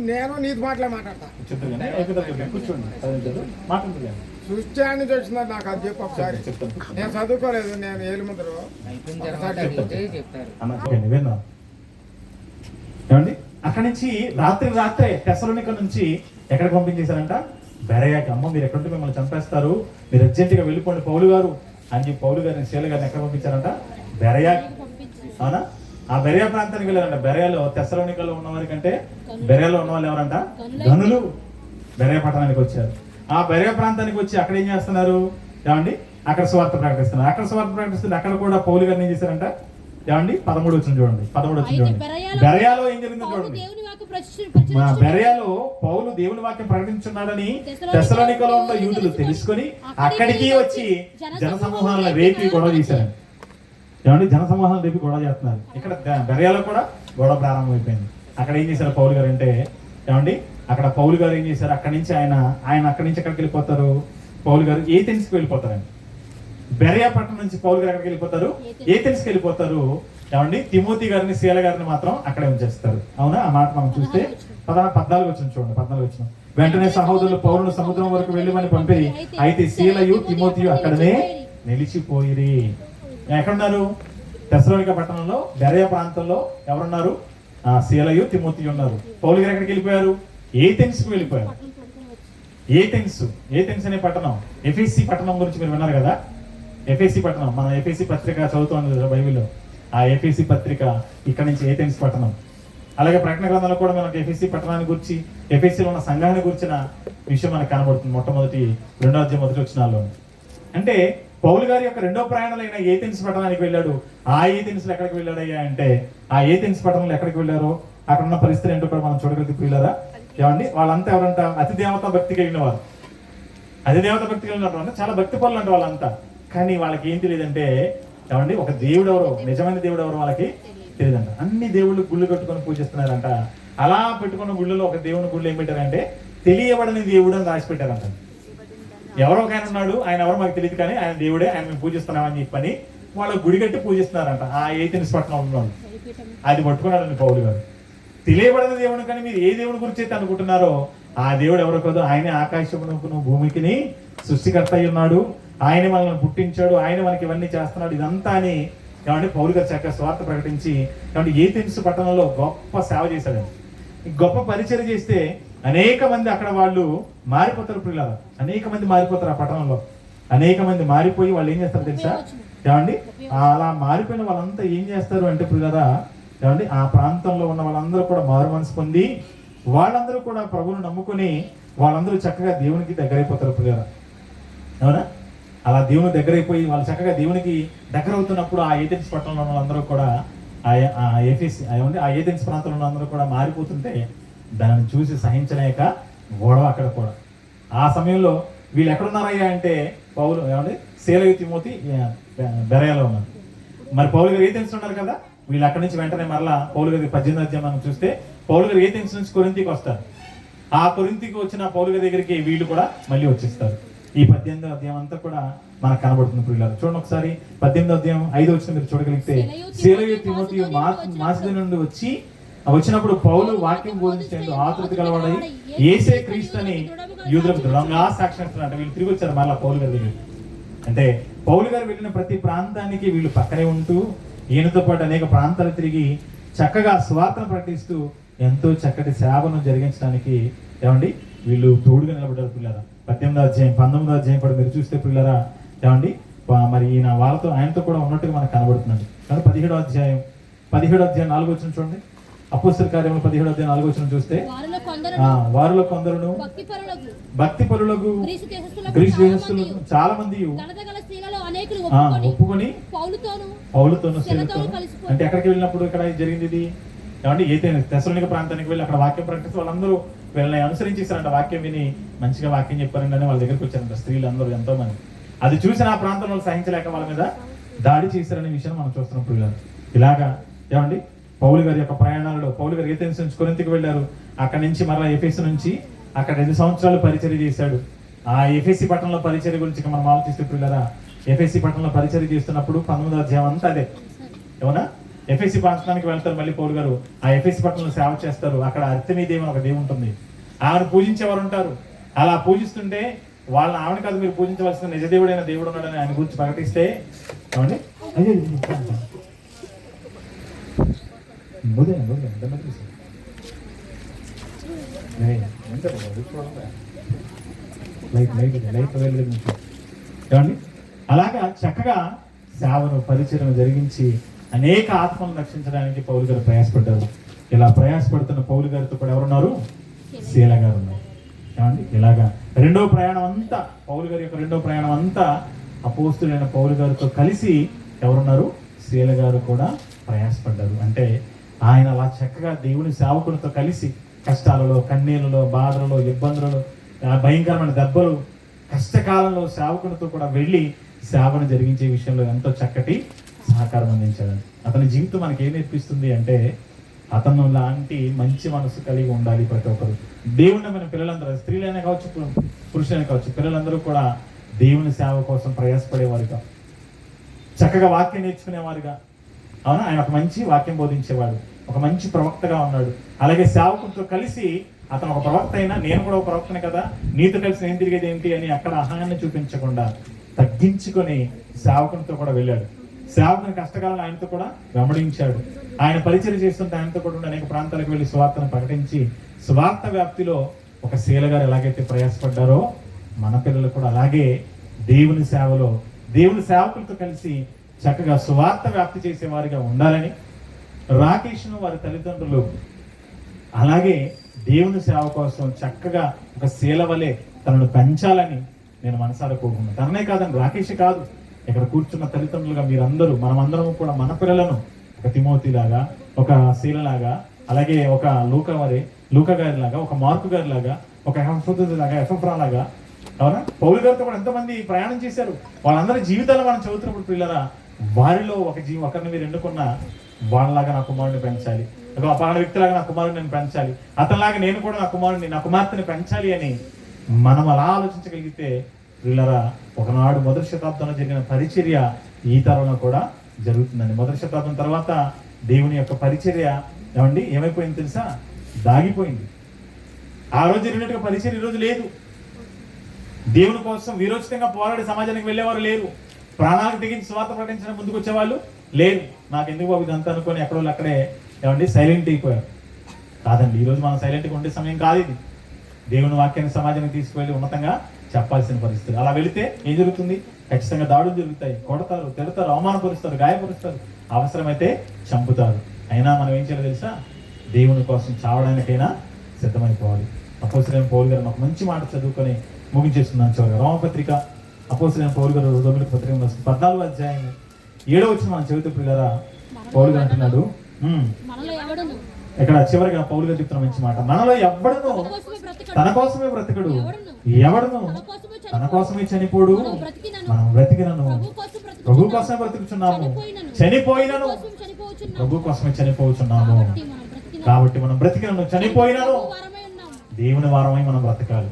నేను నీతి మాటలే మాట్లాడతా. సృష్టి వచ్చిందా నాకు అది చెప్పు ఒకసారి. నేను చదువుకోలేదు, నేను ఏలుముద్రలో ఏమండి. అక్కడి నుంచి రాత్రే తెస్సలోనికా నుంచి ఎక్కడికి పంపించేశారంట? బెరయాకి. అమ్మ మీరు ఎక్కడుంటే మిమ్మల్ని చంపేస్తారు, మీరు అర్జెంటుగా వెళ్ళిపోండి పౌలు గారు అని చెప్పి పౌలు గారిని శీల గారిని ఎక్కడ పంపించారంట? బెరయా. అవునా? ఆ బెరయా ప్రాంతానికి వెళ్ళారంట. బెరయాలో తెస్సలోనికలో ఉన్న వారి కంటే బెరయాలో ఉన్న వాళ్ళు ఎవరంట? గనులు. బెరయా పట్టణానికి వచ్చారు. ఆ బెరయా ప్రాంతానికి వచ్చి అక్కడ ఏం చేస్తున్నారు ఏమండి? అక్కడ సువార్త ప్రకటిస్తున్నారు. అక్కడ సువార్త ప్రకటిస్తుంది. అక్కడ కూడా పౌలు గారిని ఏం చేశారంట ఏమండి? 13 వచ్చిన చూడండి. 13 వచ్చిన చూడండి. బెరయాలో ఏం జరిగిందో చూడండి. బెరయాలో పౌలు దేవుని వాక్యం ప్రకటించున్నాడని తెస్సలోనికలో ఉన్న యూదులు తెలుసుకొని అక్కడికి వచ్చి జనసమూహాలను రేపి గొడవ చేశారండి. ఏమండి? జనసమూహాలను రేపి గొడవ చేస్తున్నారు. ఇక్కడ బెరయాలో కూడా గొడవ ప్రారంభమైపోయింది. అక్కడ ఏం చేశారు పౌలు గారు అంటే ఏమండి? అక్కడ పౌలు గారు ఏం చేశారు? అక్కడి నుంచి ఆయన అక్కడి నుంచి ఎక్కడికి వెళ్ళిపోతారు? పౌలు గారు ఏథెన్స్కి వెళ్ళిపోతారండి. బెరయా పట్టణం నుంచి పౌలు గారు ఎక్కడికి వెళ్ళిపోతారు? ఏథెన్స్కి వెళ్ళిపోతారు. ఏమండి? తిమోతి గారిని శీల గారిని మాత్రం అక్కడే ఉంచేస్తారు. అవునా? ఆ మాట మనం చూస్తే 14 వచ్చిన చూడండి. 14 వచ్చిన వెంటనే సహోదరులు పౌలును సముద్రం వరకు వెళ్ళమని పంపిరి. అయితే శీలయు తిమోతియు అక్కడనే నిలిచిపోయిరి. ఎక్కడున్నారు? తెస్సలోనిక పట్టణంలో బెరయా ప్రాంతంలో ఎవరున్నారు? శీలయు తిమోతియు ఉన్నారు. పౌలు గారు ఎక్కడికి వెళ్ళిపోయారు? ఏథెన్స్కి వెళ్ళిపోయారు. ఏథెన్స్ అనే పట్టణం ఎఫెసీ పట్టణం గురించి మీరు విన్నారు కదా. ఎఫెసీ పట్టణం, మనం ఎఫెసీ పత్రిక చదువుతాం కదా బైబిల్లో. ఆ ఎఫెసీ పత్రిక ఇక్కడ నుంచి ఏథెన్స్ పట్టణం. అలాగే ప్రకటన గ్రంథంలో కూడా మనకు ఎఫెసీ పట్టణాన్ని గురించి, ఎఫెసీలో ఉన్న సంఘాన్ని గురించిన విషయం మనకు కనబడుతుంది. మొట్టమొదటి 2వ అధ్యాయం 1వ వచనాల్లో. అంటే పౌలు గారి యొక్క 2వ ప్రయాణాలైన ఏథెన్స్ పట్టణానికి వెళ్ళాడు. ఆ ఏథెన్స్ లో ఎక్కడికి వెళ్ళాడయ్యా అంటే ఆ ఏథెన్స్ పట్టణంలో ఎక్కడికి వెళ్ళారో అక్కడ ఉన్న పరిస్థితులు ఏంటో కూడా మనం చూడగలిగి పిల్లారా. ఏమండి? వాళ్ళంతా ఎవరంట? అతి దేవతా భక్తి కలిగిన వారు. అతి దేవతా భక్తి కలిగిన వారు అంటే చాలా భక్తి పనులు అంటే వాళ్ళంతా. కానీ వాళ్ళకి ఏం తెలియదంటే ఏమండి? ఒక దేవుడు ఎవరో, నిజమైన దేవుడు ఎవరో వాళ్ళకి తెలియదంట. అన్ని దేవుళ్ళు గుళ్ళు కట్టుకొని పూజిస్తున్నారంట. అలా పెట్టుకున్న గుళ్ళలో ఒక దేవుని గుళ్ళు ఏం పెట్టారంటే తెలియబడని దేవుడు అని రాసి పెట్టారంట. ఎవరో ఒక ఆయన ఉన్నాడు, ఆయన ఎవరో మాకు తెలియదు కానీ ఆయన దేవుడే, ఆయన మేము పూజిస్తున్నామని చెప్పని వాళ్ళు గుడి కట్టి పూజిస్తున్నారంట. ఆ ఏథెన్స్ పట్టణం ఉన్నాడు. అది పట్టుకున్నాడండి పౌలు గారు. తెలియబడిన దేవుడు కానీ మీరు ఏ దేవుడి గురించి అయితే అనుకుంటున్నారో ఆ దేవుడు ఎవరో కాదు. ఆయనే ఆకాశమునకును భూమికిని సృష్టికర్త అయి ఉన్నాడు. ఆయన మనల్ని పుట్టించాడు. ఆయన మనకి ఇవన్నీ చేస్తున్నాడు. ఇదంతా అని ఏమంటే పౌలు గారు చక్కగా స్వార్థ ప్రకటించి ఏమంటే ఏథెన్స్ పట్టణంలో గొప్ప సేవ చేశాడు. గొప్ప పరిచయం చేస్తే అనేక మంది అక్కడ వాళ్ళు మారిపోతారు. పిల్లలు అనేక మంది మారిపోతారు. ఆ పట్టణంలో అనేక మంది మారిపోయి వాళ్ళు ఏం చేస్తారు తెలుసా ఏమండి? అలా మారిపోయిన వాళ్ళంతా ఏం చేస్తారు అంటే పిల్లరా ఏమండి? ఆ ప్రాంతంలో ఉన్న వాళ్ళందరూ కూడా మారు మనసు పొంది వాళ్ళందరూ కూడా ప్రభువును నమ్ముకొని వాళ్ళందరూ చక్కగా దేవునికి దగ్గరైపోతారు పిల్లరా. అవునా? అలా దేవుని దగ్గరైపోయి వాళ్ళు చక్కగా దేవునికి దగ్గర అవుతున్నప్పుడు ఆ ఏథెన్స్ పట్టణంలో ఉన్న వాళ్ళందరూ కూడా ఆ ఏథెన్స్ ప్రాంతంలో ఉన్న అందరూ కూడా మారిపోతుంటే దాన్ని చూసి సహించలేక గొడవ అక్కడ కూడా. ఆ సమయంలో వీళ్ళు ఎక్కడున్నారయ్యా అంటే పౌలు ఏమండి? శీలయు తిమోతి బెరయాలో ఉన్నారు. మరి పౌలు గారు ఏథెన్స్ ఉన్నారు కదా. వీళ్ళు అక్కడి నుంచి వెంటనే మరలా పౌలు గారి 18వ అధ్యాయం మనం చూస్తే పౌలు గారు ఏథెన్స్ నుంచి కొరింథీకి వస్తారు. ఆ కొరింథీకి వచ్చిన పౌలు గారి దగ్గరికి వీళ్ళు కూడా మళ్ళీ వచ్చేస్తారు. ఈ 18వ అధ్యాయం అంతా కూడా మనకు కనబడుతుంది పిల్లలు. చూడండి ఒకసారి 18వ అధ్యాయం 5వ వచనం మీరు చూడగలిగితే శీలయు తిమోతియు మాసిదోనియ నుండి వచ్చినప్పుడు పౌలు వాక్యం బోధించేందుకు ఆతృత గలవాడై యేసే క్రీస్తు అని యూదులకు దృఢంగా సాక్షిస్తున్నారు. వీళ్ళు తిరిగి వచ్చారు మళ్ళా పౌలు గారి దగ్గర. అంటే పౌలు గారు వెళ్ళిన ప్రతి ప్రాంతానికి వీళ్ళు పక్కనే ఉంటూ ఈయనతో పాటు అనేక ప్రాంతాలు తిరిగి చక్కగా సువార్తను ప్రకటిస్తూ ఎంతో చక్కటి సేవను జరిగించడానికి ఏమండి వీళ్ళు తోడుగా నిలబడ్డారు పిల్లరా. 18వ అధ్యాయం 19వ అధ్యాయం కూడా మీరు చూస్తే పిల్లరా ఏమండి మరి ఈయన వాళ్ళతో ఆయనతో కూడా ఉన్నట్టుగా మనకు కనబడుతున్నాడు. కానీ 17వ అధ్యాయం 4వ వచనం చూడండి. అపోస్తల కార్యములు 17వ అధ్యాయం 4వ వచనం చూస్తే వారిలో కొందరును భక్తి పరులకు గ్రీసు దేశస్థులు చాలా మంది ఒప్పుకొని పౌలుతోను అంటే ఎక్కడికి వెళ్ళినప్పుడు ఇక్కడ జరిగింది ఇది ఏమంటే తెస్సలోనిక ప్రాంతానికి వెళ్ళి అక్కడ వాక్యం ప్రకటిస్తూ వాళ్ళందరూ వీళ్ళని అనుసరించేసారంట. వాక్యం విని మంచిగా వాక్యం చెప్పారంటే వాళ్ళ దగ్గరికి వచ్చారంట స్త్రీలు అందరూ ఎంతో మంది. అది చూసిన ఆ ప్రాంతంలో సహించలేక వాళ్ళ మీద దాడి చేశారనే విషయం మనం చూస్తున్నాం పిల్లలు. ఇలాగా ఏమండి పౌలు గారి యొక్క ప్రయాణాలలో పౌలు గారు ఏథెన్స్ నుంచి కొరింథీకి వెళ్ళారు. అక్కడి నుంచి మరలా ఎఫెసు నుంచి అక్కడ 2 సంవత్సరాలు పరిచర్య చేశాడు. ఆ ఎఫెసీ పట్టణంలో పరిచర్య గురించి మనం ఆలోచిస్తే పిల్లరా ఎఫెసీ పట్టణంలో పరిచర్య చేస్తున్నప్పుడు 19వ అధ్యాయం అంతా అదే. ఏమన్నా ఎఫెసీ పట్టణానికి వెళ్తారు మళ్ళీ పౌలు గారు. ఆ ఎఫెసీ పట్టణంలో సేవ చేస్తారు. అక్కడ అర్తెమీ దేవి ఒక దేవి ఉంటుంది. ఆమెను పూజించేవారు ఉంటారు. అలా పూజిస్తుంటే వాళ్ళని ఆమెను కాదు మీరు పూజించవలసిన నిజదేవుడైన దేవుడు ఉన్నాడని ఆయన గురించి ప్రకటిస్తే ఏమండి ఏమండి అలాగా చక్కగా సేవను పరిచయం జరిగించి అనేక ఆత్మలను రక్షించడానికి పౌలు గారు ప్రయాసపడ్డారు. ఇలా ప్రయాసపడుతున్న పౌలు గారితో కూడా ఎవరున్నారు? శీల గారు ఉన్నారు. ఏమండి, ఇలాగా రెండో ప్రయాణం అంతా, పౌలు గారి యొక్క రెండో ప్రయాణం అంతా అపోస్తులైన పౌలు గారితో కలిసి ఎవరున్నారు? శీల గారు కూడా ప్రయాసపడ్డారు. అంటే ఆయన అలా చక్కగా దేవుని సేవకులతో కలిసి కష్టాలలో, కన్నీళ్ళలో, బాధలలో, ఇబ్బందులలో, భయంకరమైన దెబ్బలు, కష్టకాలంలో సేవకునితో కూడా వెళ్ళి సేవను జరిగించే విషయంలో ఎంతో చక్కటి సహకారం అందించాడండి. అతని జీవితం మనకి ఏం నేర్పిస్తుంది అంటే, అతను లాంటి మంచి మనసు కలిగి ఉండాలి ప్రతి ఒక్కరు. దేవుని మన పిల్లలందరూ, స్త్రీలైనా కావచ్చు, పురుషులైనా కావచ్చు, పిల్లలందరూ కూడా దేవుని సేవ కోసం ప్రయాసపడేవారుగా, చక్కగా వాక్యం నేర్చుకునేవారుగా. అవునా, ఆయన ఒక మంచి వాక్యం బోధించేవాడు, ఒక మంచి ప్రవక్తగా ఉన్నాడు. అలాగే సేవకులతో కలిసి అతను ఒక ప్రవక్త అయినా, నేను కూడా ఒక ప్రవక్తనే కదా, నీతో కలిసి నేను తిరిగేది ఏంటి అని అక్కడ అహాన్ని చూపించకుండా తగ్గించుకొని సేవకునితో కూడా వెళ్ళాడు. సేవకుని కష్టకాలను ఆయనతో కూడా వెంబడించాడు. ఆయన పరిచయం చేస్తుంటే ఆయనతో కూడా ఉండి అనేక ప్రాంతాలకు వెళ్ళి సువార్తను ప్రకటించి సువార్త వ్యాప్తిలో ఒక శీల గారు ఎలాగైతే ప్రయాసపడ్డారో, మన పిల్లలు కూడా అలాగే దేవుని సేవలో దేవుని సేవకులతో కలిసి చక్కగా సువార్త వ్యాప్తి చేసేవారిగా ఉండాలని, రాకేష్ను వారి తల్లిదండ్రులు అలాగే దేవుని సేవ కోసం చక్కగా ఒక శీల వలె తనను పెంచాలని నేను మనసారా కోరుకున్నాను. తననే కాదని, రాకేష్ కాదు, ఇక్కడ కూర్చున్న తల్లిదండ్రులుగా మీరందరూ, మనమందరం కూడా మన పిల్లలను ఒక తిమోతి లాగా, ఒక శీలలాగా, అలాగే ఒక లూకా గారి లాగా, ఒక మార్కు గారి లాగా, ఒక ఎఫ్రా లాగా, అవునా, పౌలు గారితో కూడా ఎంతమంది ప్రయాణం చేశారు. వాళ్ళందరి జీవితాలు మనం చదువుతున్నప్పుడు పిల్లరా, వారిలో ఒకరిని మీరు ఎన్నుకున్న వాళ్ళలాగా నా కుమారుడిని పెంచాలి, పలానా వ్యక్తిలాగా నా కుమారుడిని నేను పెంచాలి, అతనిలాగా నేను కూడా నా కుమార్తెని పెంచాలి అని మనం అలా ఆలోచించగలిగితే పిల్లరా, ఒకనాడు మొదటి శతాబ్దంలో జరిగిన పరిచర్య ఈ తరంలో కూడా జరుగుతుందండి. మొదటి శతాబ్దం తర్వాత దేవుని యొక్క పరిచర్య ఏమైపోయింది తెలుసా? దాగిపోయింది. ఆ రోజు జరిగినట్టుగా పరిచర్య ఈరోజు లేదు. దేవుని కోసం వీరోచితంగా పోరాడి సమాజానికి వెళ్ళేవారు లేరు. ప్రాణాలకు తెగించి స్వార్థ ప్రకటించడం ముందుకు వచ్చేవాళ్ళు లేరు. నాకు ఎందుకు బాబు ఇదంతా అనుకొని ఎక్కడో అక్కడే సైలెంట్ అయిపోయారు. కాదండి, ఈరోజు మనం సైలెంట్గా ఉండే సమయం కాదు ఇది. దేవుని వాక్యాన్ని సమాజానికి తీసుకువెళ్ళి ఉన్నతంగా చెప్పాల్సిన పరిస్థితి. అలా వెళితే ఏం జరుగుతుంది? ఖచ్చితంగా దాడులు జరుగుతాయి, కొడతారు, తిడతారు, అవమానపరుస్తారు, గాయపరుస్తారు, అవసరమైతే చంపుతారు. అయినా మనం ఏం చేయాలి తెలుసా? దేవుని కోసం చావడానికైనా సిద్ధమైపోవాలి. అపోస్తలుడైన పౌలు గారు ఒక మంచి మాట చదువుకొని ముగించేస్తున్నాను. చివరిగా రోమపత్రిక అపోస్తలుడైన పౌలు గారు రోమిలకు పత్రిక 14వ అధ్యాయం 7వ వచనం మనం చదివితే పిల్లరా, పౌలు గారు అంటున్నాడు, ఇక్కడ చివరిగా పౌలు గారు చెప్తున్న మంచి మాట, మనలో ఎవ్వడును తన కోసమే బ్రతకడు, ఎవడును తన కోసమే చనిపోడు. మనం బ్రతికినను ప్రభు కోసమే బ్రతుకుచున్నాము, చనిపోయినను ప్రభు కోసమే చనిపోతున్నాము. కాబట్టి మనం బ్రతికినను చనిపోయినను దేవుని వారమై మనం బ్రతకాలి.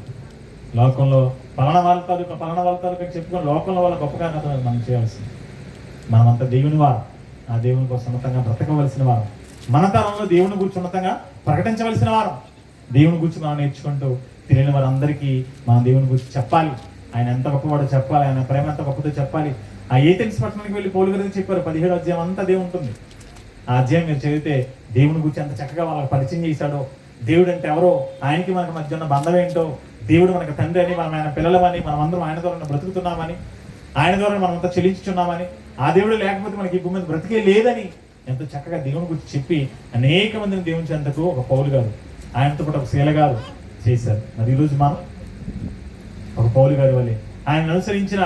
లోకంలో పలానా వాళ్ళ తాలూకా చెప్పుకొని లోకంలో వాళ్ళ గొప్పగా మనం చేయాల్సింది. మనమంతా దేవుని వారం, ఆ దేవుని కోసం ఉన్నతంగా బ్రతకవలసిన వారం, మన తరంలో దేవుని గురించి ఉన్నతంగా ప్రకటించవలసిన వారం. దేవుని గురించి మనం నేర్చుకుంటూ తెలియని వారందరికీ మనం దేవుని గురించి చెప్పాలి. ఆయన ఎంత గొప్పవాడో చెప్పాలి, ఆయన ప్రేమ ఎంత గొప్పదో చెప్పాలి. ఆ ఏథెన్స్ పట్టణానికి వెళ్ళి పౌలు గారు చెప్పారు, 17వ అధ్యాయం అంతా దేవుడు ఉంటుంది. ఆ అధ్యాయం మీరు చదివితే దేవుని గురించి ఎంత చక్కగా వాళ్ళకి పరిచయం చేశాడో, దేవుడు అంటే ఎవరో, ఆయనకి మనకు మధ్య ఉన్న బంధం ఏంటో, దేవుడు మనకు తండ్రి అని, మనం ఆయన పిల్లలమని, మనం అందరం ఆయన ద్వారా బ్రతుకుతున్నామని, ఆయన ద్వారా మనం అంతా చెల్లించున్నామని, ఆ దేవుడు లేకపోతే మనకి ఈ భూమి మీద బ్రతికే లేదని ఎంతో చక్కగా దేవుని గురించి చెప్పి అనేక మందిని దేవుని చెంతకు ఒక పౌలు గారు, ఆయనతో పాటు ఒక శీల గారు చేశారు. మరి ఈరోజు మనం ఒక పౌలు గారి వల్లే, ఆయన అనుసరించిన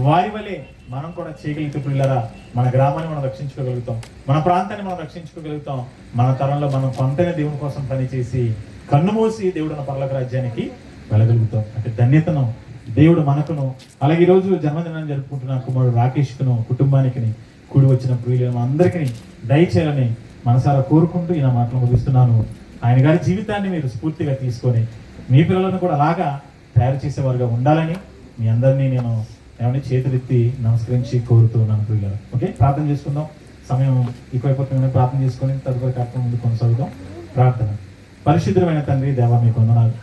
వారి వల్లే మనం కూడా చేయగలిగితే పిల్లరా, మన గ్రామాన్ని మనం రక్షించుకోగలుగుతాం, మన ప్రాంతాన్ని మనం రక్షించుకోగలుగుతాం. మన తరంలో మనం కొంతనే దేవుని కోసం పనిచేసి కన్ను మూసి దేవుడు పరలోక రాజ్యానికి వెళ్ళగలుగుతాం. అంటే ధన్యతను దేవుడు మనకును, అలాగే ఈరోజు జన్మదినాన్ని జరుపుకుంటున్న కుమారుడు రాకేష్కును, కుటుంబానికి, కూడి వచ్చిన ప్రియులను అందరికీ దయచేయాలని మనసారా కోరుకుంటూ ఈ నా మాటలు ముగిస్తున్నాను. ఆయన గారి జీవితాన్ని మీరు స్ఫూర్తిగా తీసుకొని మీ పిల్లలను కూడా అలాగా తయారు చేసేవారుగా ఉండాలని మీ అందరినీ నేను చేతులెత్తి నమస్కరించి కోరుతున్నాను ప్రియులను. ఓకే, ప్రార్థన చేసుకుందాం. సమయం ఎక్కువైపోతుంది, ప్రార్థన చేసుకొని తదుపరి కార్యక్రమం ముందు కొనసాగుదాం. ప్రార్థన. పరిశుద్ధమైన తండ్రి, దేవా మీకు వందనాలు.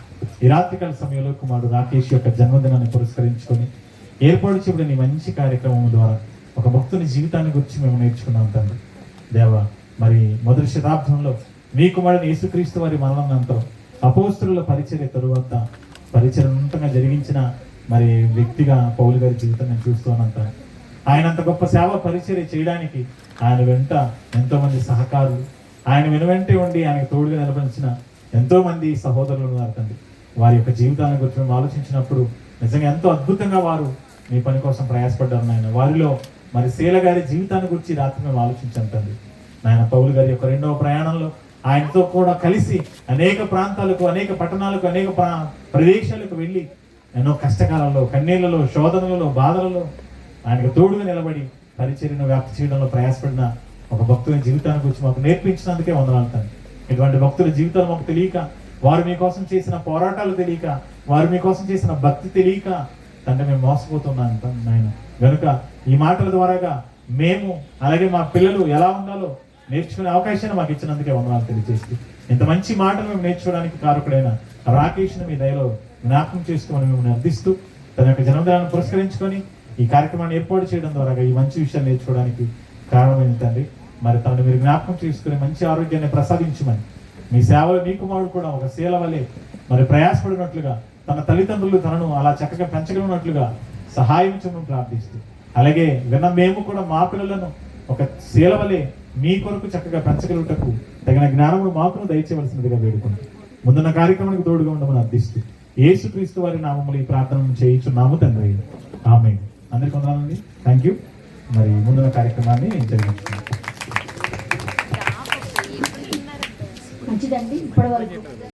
ఈ రాత్రికాల సమయంలో కుమారుడు రాకేష్ యొక్క జన్మదినాన్ని పురస్కరించుకొని ఏర్పాటు చేయబడిన నీ మంచి కార్యక్రమం ద్వారా ఒక భక్తుని జీవితాన్ని గురించి మేము నేర్చుకున్నాం తండ్రి. దేవా, మరి మొదటి శతాబ్దంలో మీ కుమారుని యేసుక్రీస్తు వారి మరణానంతరం అపోస్తలుల పరిచర్య తరువాత పరిచర్యంతంగా జరిగించిన మరి వ్యక్తిగా పౌలు గారి జీవితం నేను చూస్తున్నాను. ఆయన అంత గొప్ప సేవ పరిచర్య చేయడానికి ఆయన వెంట ఎంతో మంది సహకారులు, ఆయన వెనువెంటే ఉండి ఆయనకు తోడుగా నిలబడించిన ఎంతో మంది సహోదరులు ఉన్నారు తండ్రి. వారి యొక్క జీవితాలను గురించి మేము ఆలోచించినప్పుడు నిజంగా ఎంతో అద్భుతంగా వారు మీ పని కోసం ప్రయాసపడ్డారు నాయన. వారిలో మరి శీల గారి జీవితాన్ని గురించి రాత్రి మేము ఆలోచించాం తండ్రి. నాయన పౌలు గారి యొక్క రెండవ ప్రయాణంలో ఆయనతో కూడా కలిసి అనేక ప్రాంతాలకు, అనేక పట్టణాలకు, అనేక ప్రదేశాలకు వెళ్ళి ఎన్నో కష్టకాలంలో, కన్నీళ్లలో, శోధనలలో, బాధలలో ఆయనకు తోడుగా నిలబడి పరిచర్యను వ్యాప్తి చేయడంలో ప్రయాసపడిన ఒక భక్తుల జీవితాన్ని గురించి మాకు నేర్పించినందుకే వందనాలు తండ్రి. ఇటువంటి భక్తుల జీవితాలు మాకు తెలియక, వారు మీకోసం చేసిన పోరాటాలు తెలియక, వారు మీకోసం చేసిన భక్తి తెలియక తండ్రి మేము మోసపోతున్నాం నాయన. కనుక ఈ మాటల ద్వారాగా మేము అలాగే మా పిల్లలు ఎలా ఉండాలో నేర్చుకునే అవకాశాన్ని మాకు ఇచ్చినందుకే వందనాలు తెలియజేస్తూ, ఇంత మంచి మాటలు మేము నేర్చుకోవడానికి కారకుడైన రాకేష్ను మీ దయలో జ్ఞాపకం చేసుకోమని మేము అర్థిస్తూ, తన యొక్క జన్మదినాన్ని పురస్కరించుకొని ఈ కార్యక్రమాన్ని ఏర్పాటు చేయడం ద్వారా ఈ మంచి విషయాలు నేర్చుకోవడానికి కారణమైన తండ్రి, మరి తనను మీరు జ్ఞాపకం చేసుకుని మంచి ఆరోగ్యాన్ని ప్రసాదించమని, మీ సేవలో మీ కుమారుడు కూడా ఒక శీల వలె మరి ప్రయాసపడినట్లుగా తన తల్లిదండ్రులు తనను అలా చక్కగా పెంచగలిగినట్లుగా సహాయం చేయమని ప్రార్థిస్తూ, అలాగే విన్న మేము కూడా మా పిల్లలను ఒక శీల వలె మీ కొరకు చక్కగా పెంచగలుగుటకు తగిన జ్ఞానమును మాకును దయచేయవలసినదిగా వేడుకుంటూ, ముందున్న కార్యక్రమానికి తోడుగా ఉండమని అర్థిస్తూ యేసుక్రీస్తు వారి నామములో ఈ ప్రార్థనను చేయించున్నాము తండ్రి. ఆమేన్. అందరికీ వందనాలండి. Thank you. మరి ముందున్న కార్యక్రమాన్ని జరిగించుకున్నాం. మంచిదండి. ఇప్పటి వరకు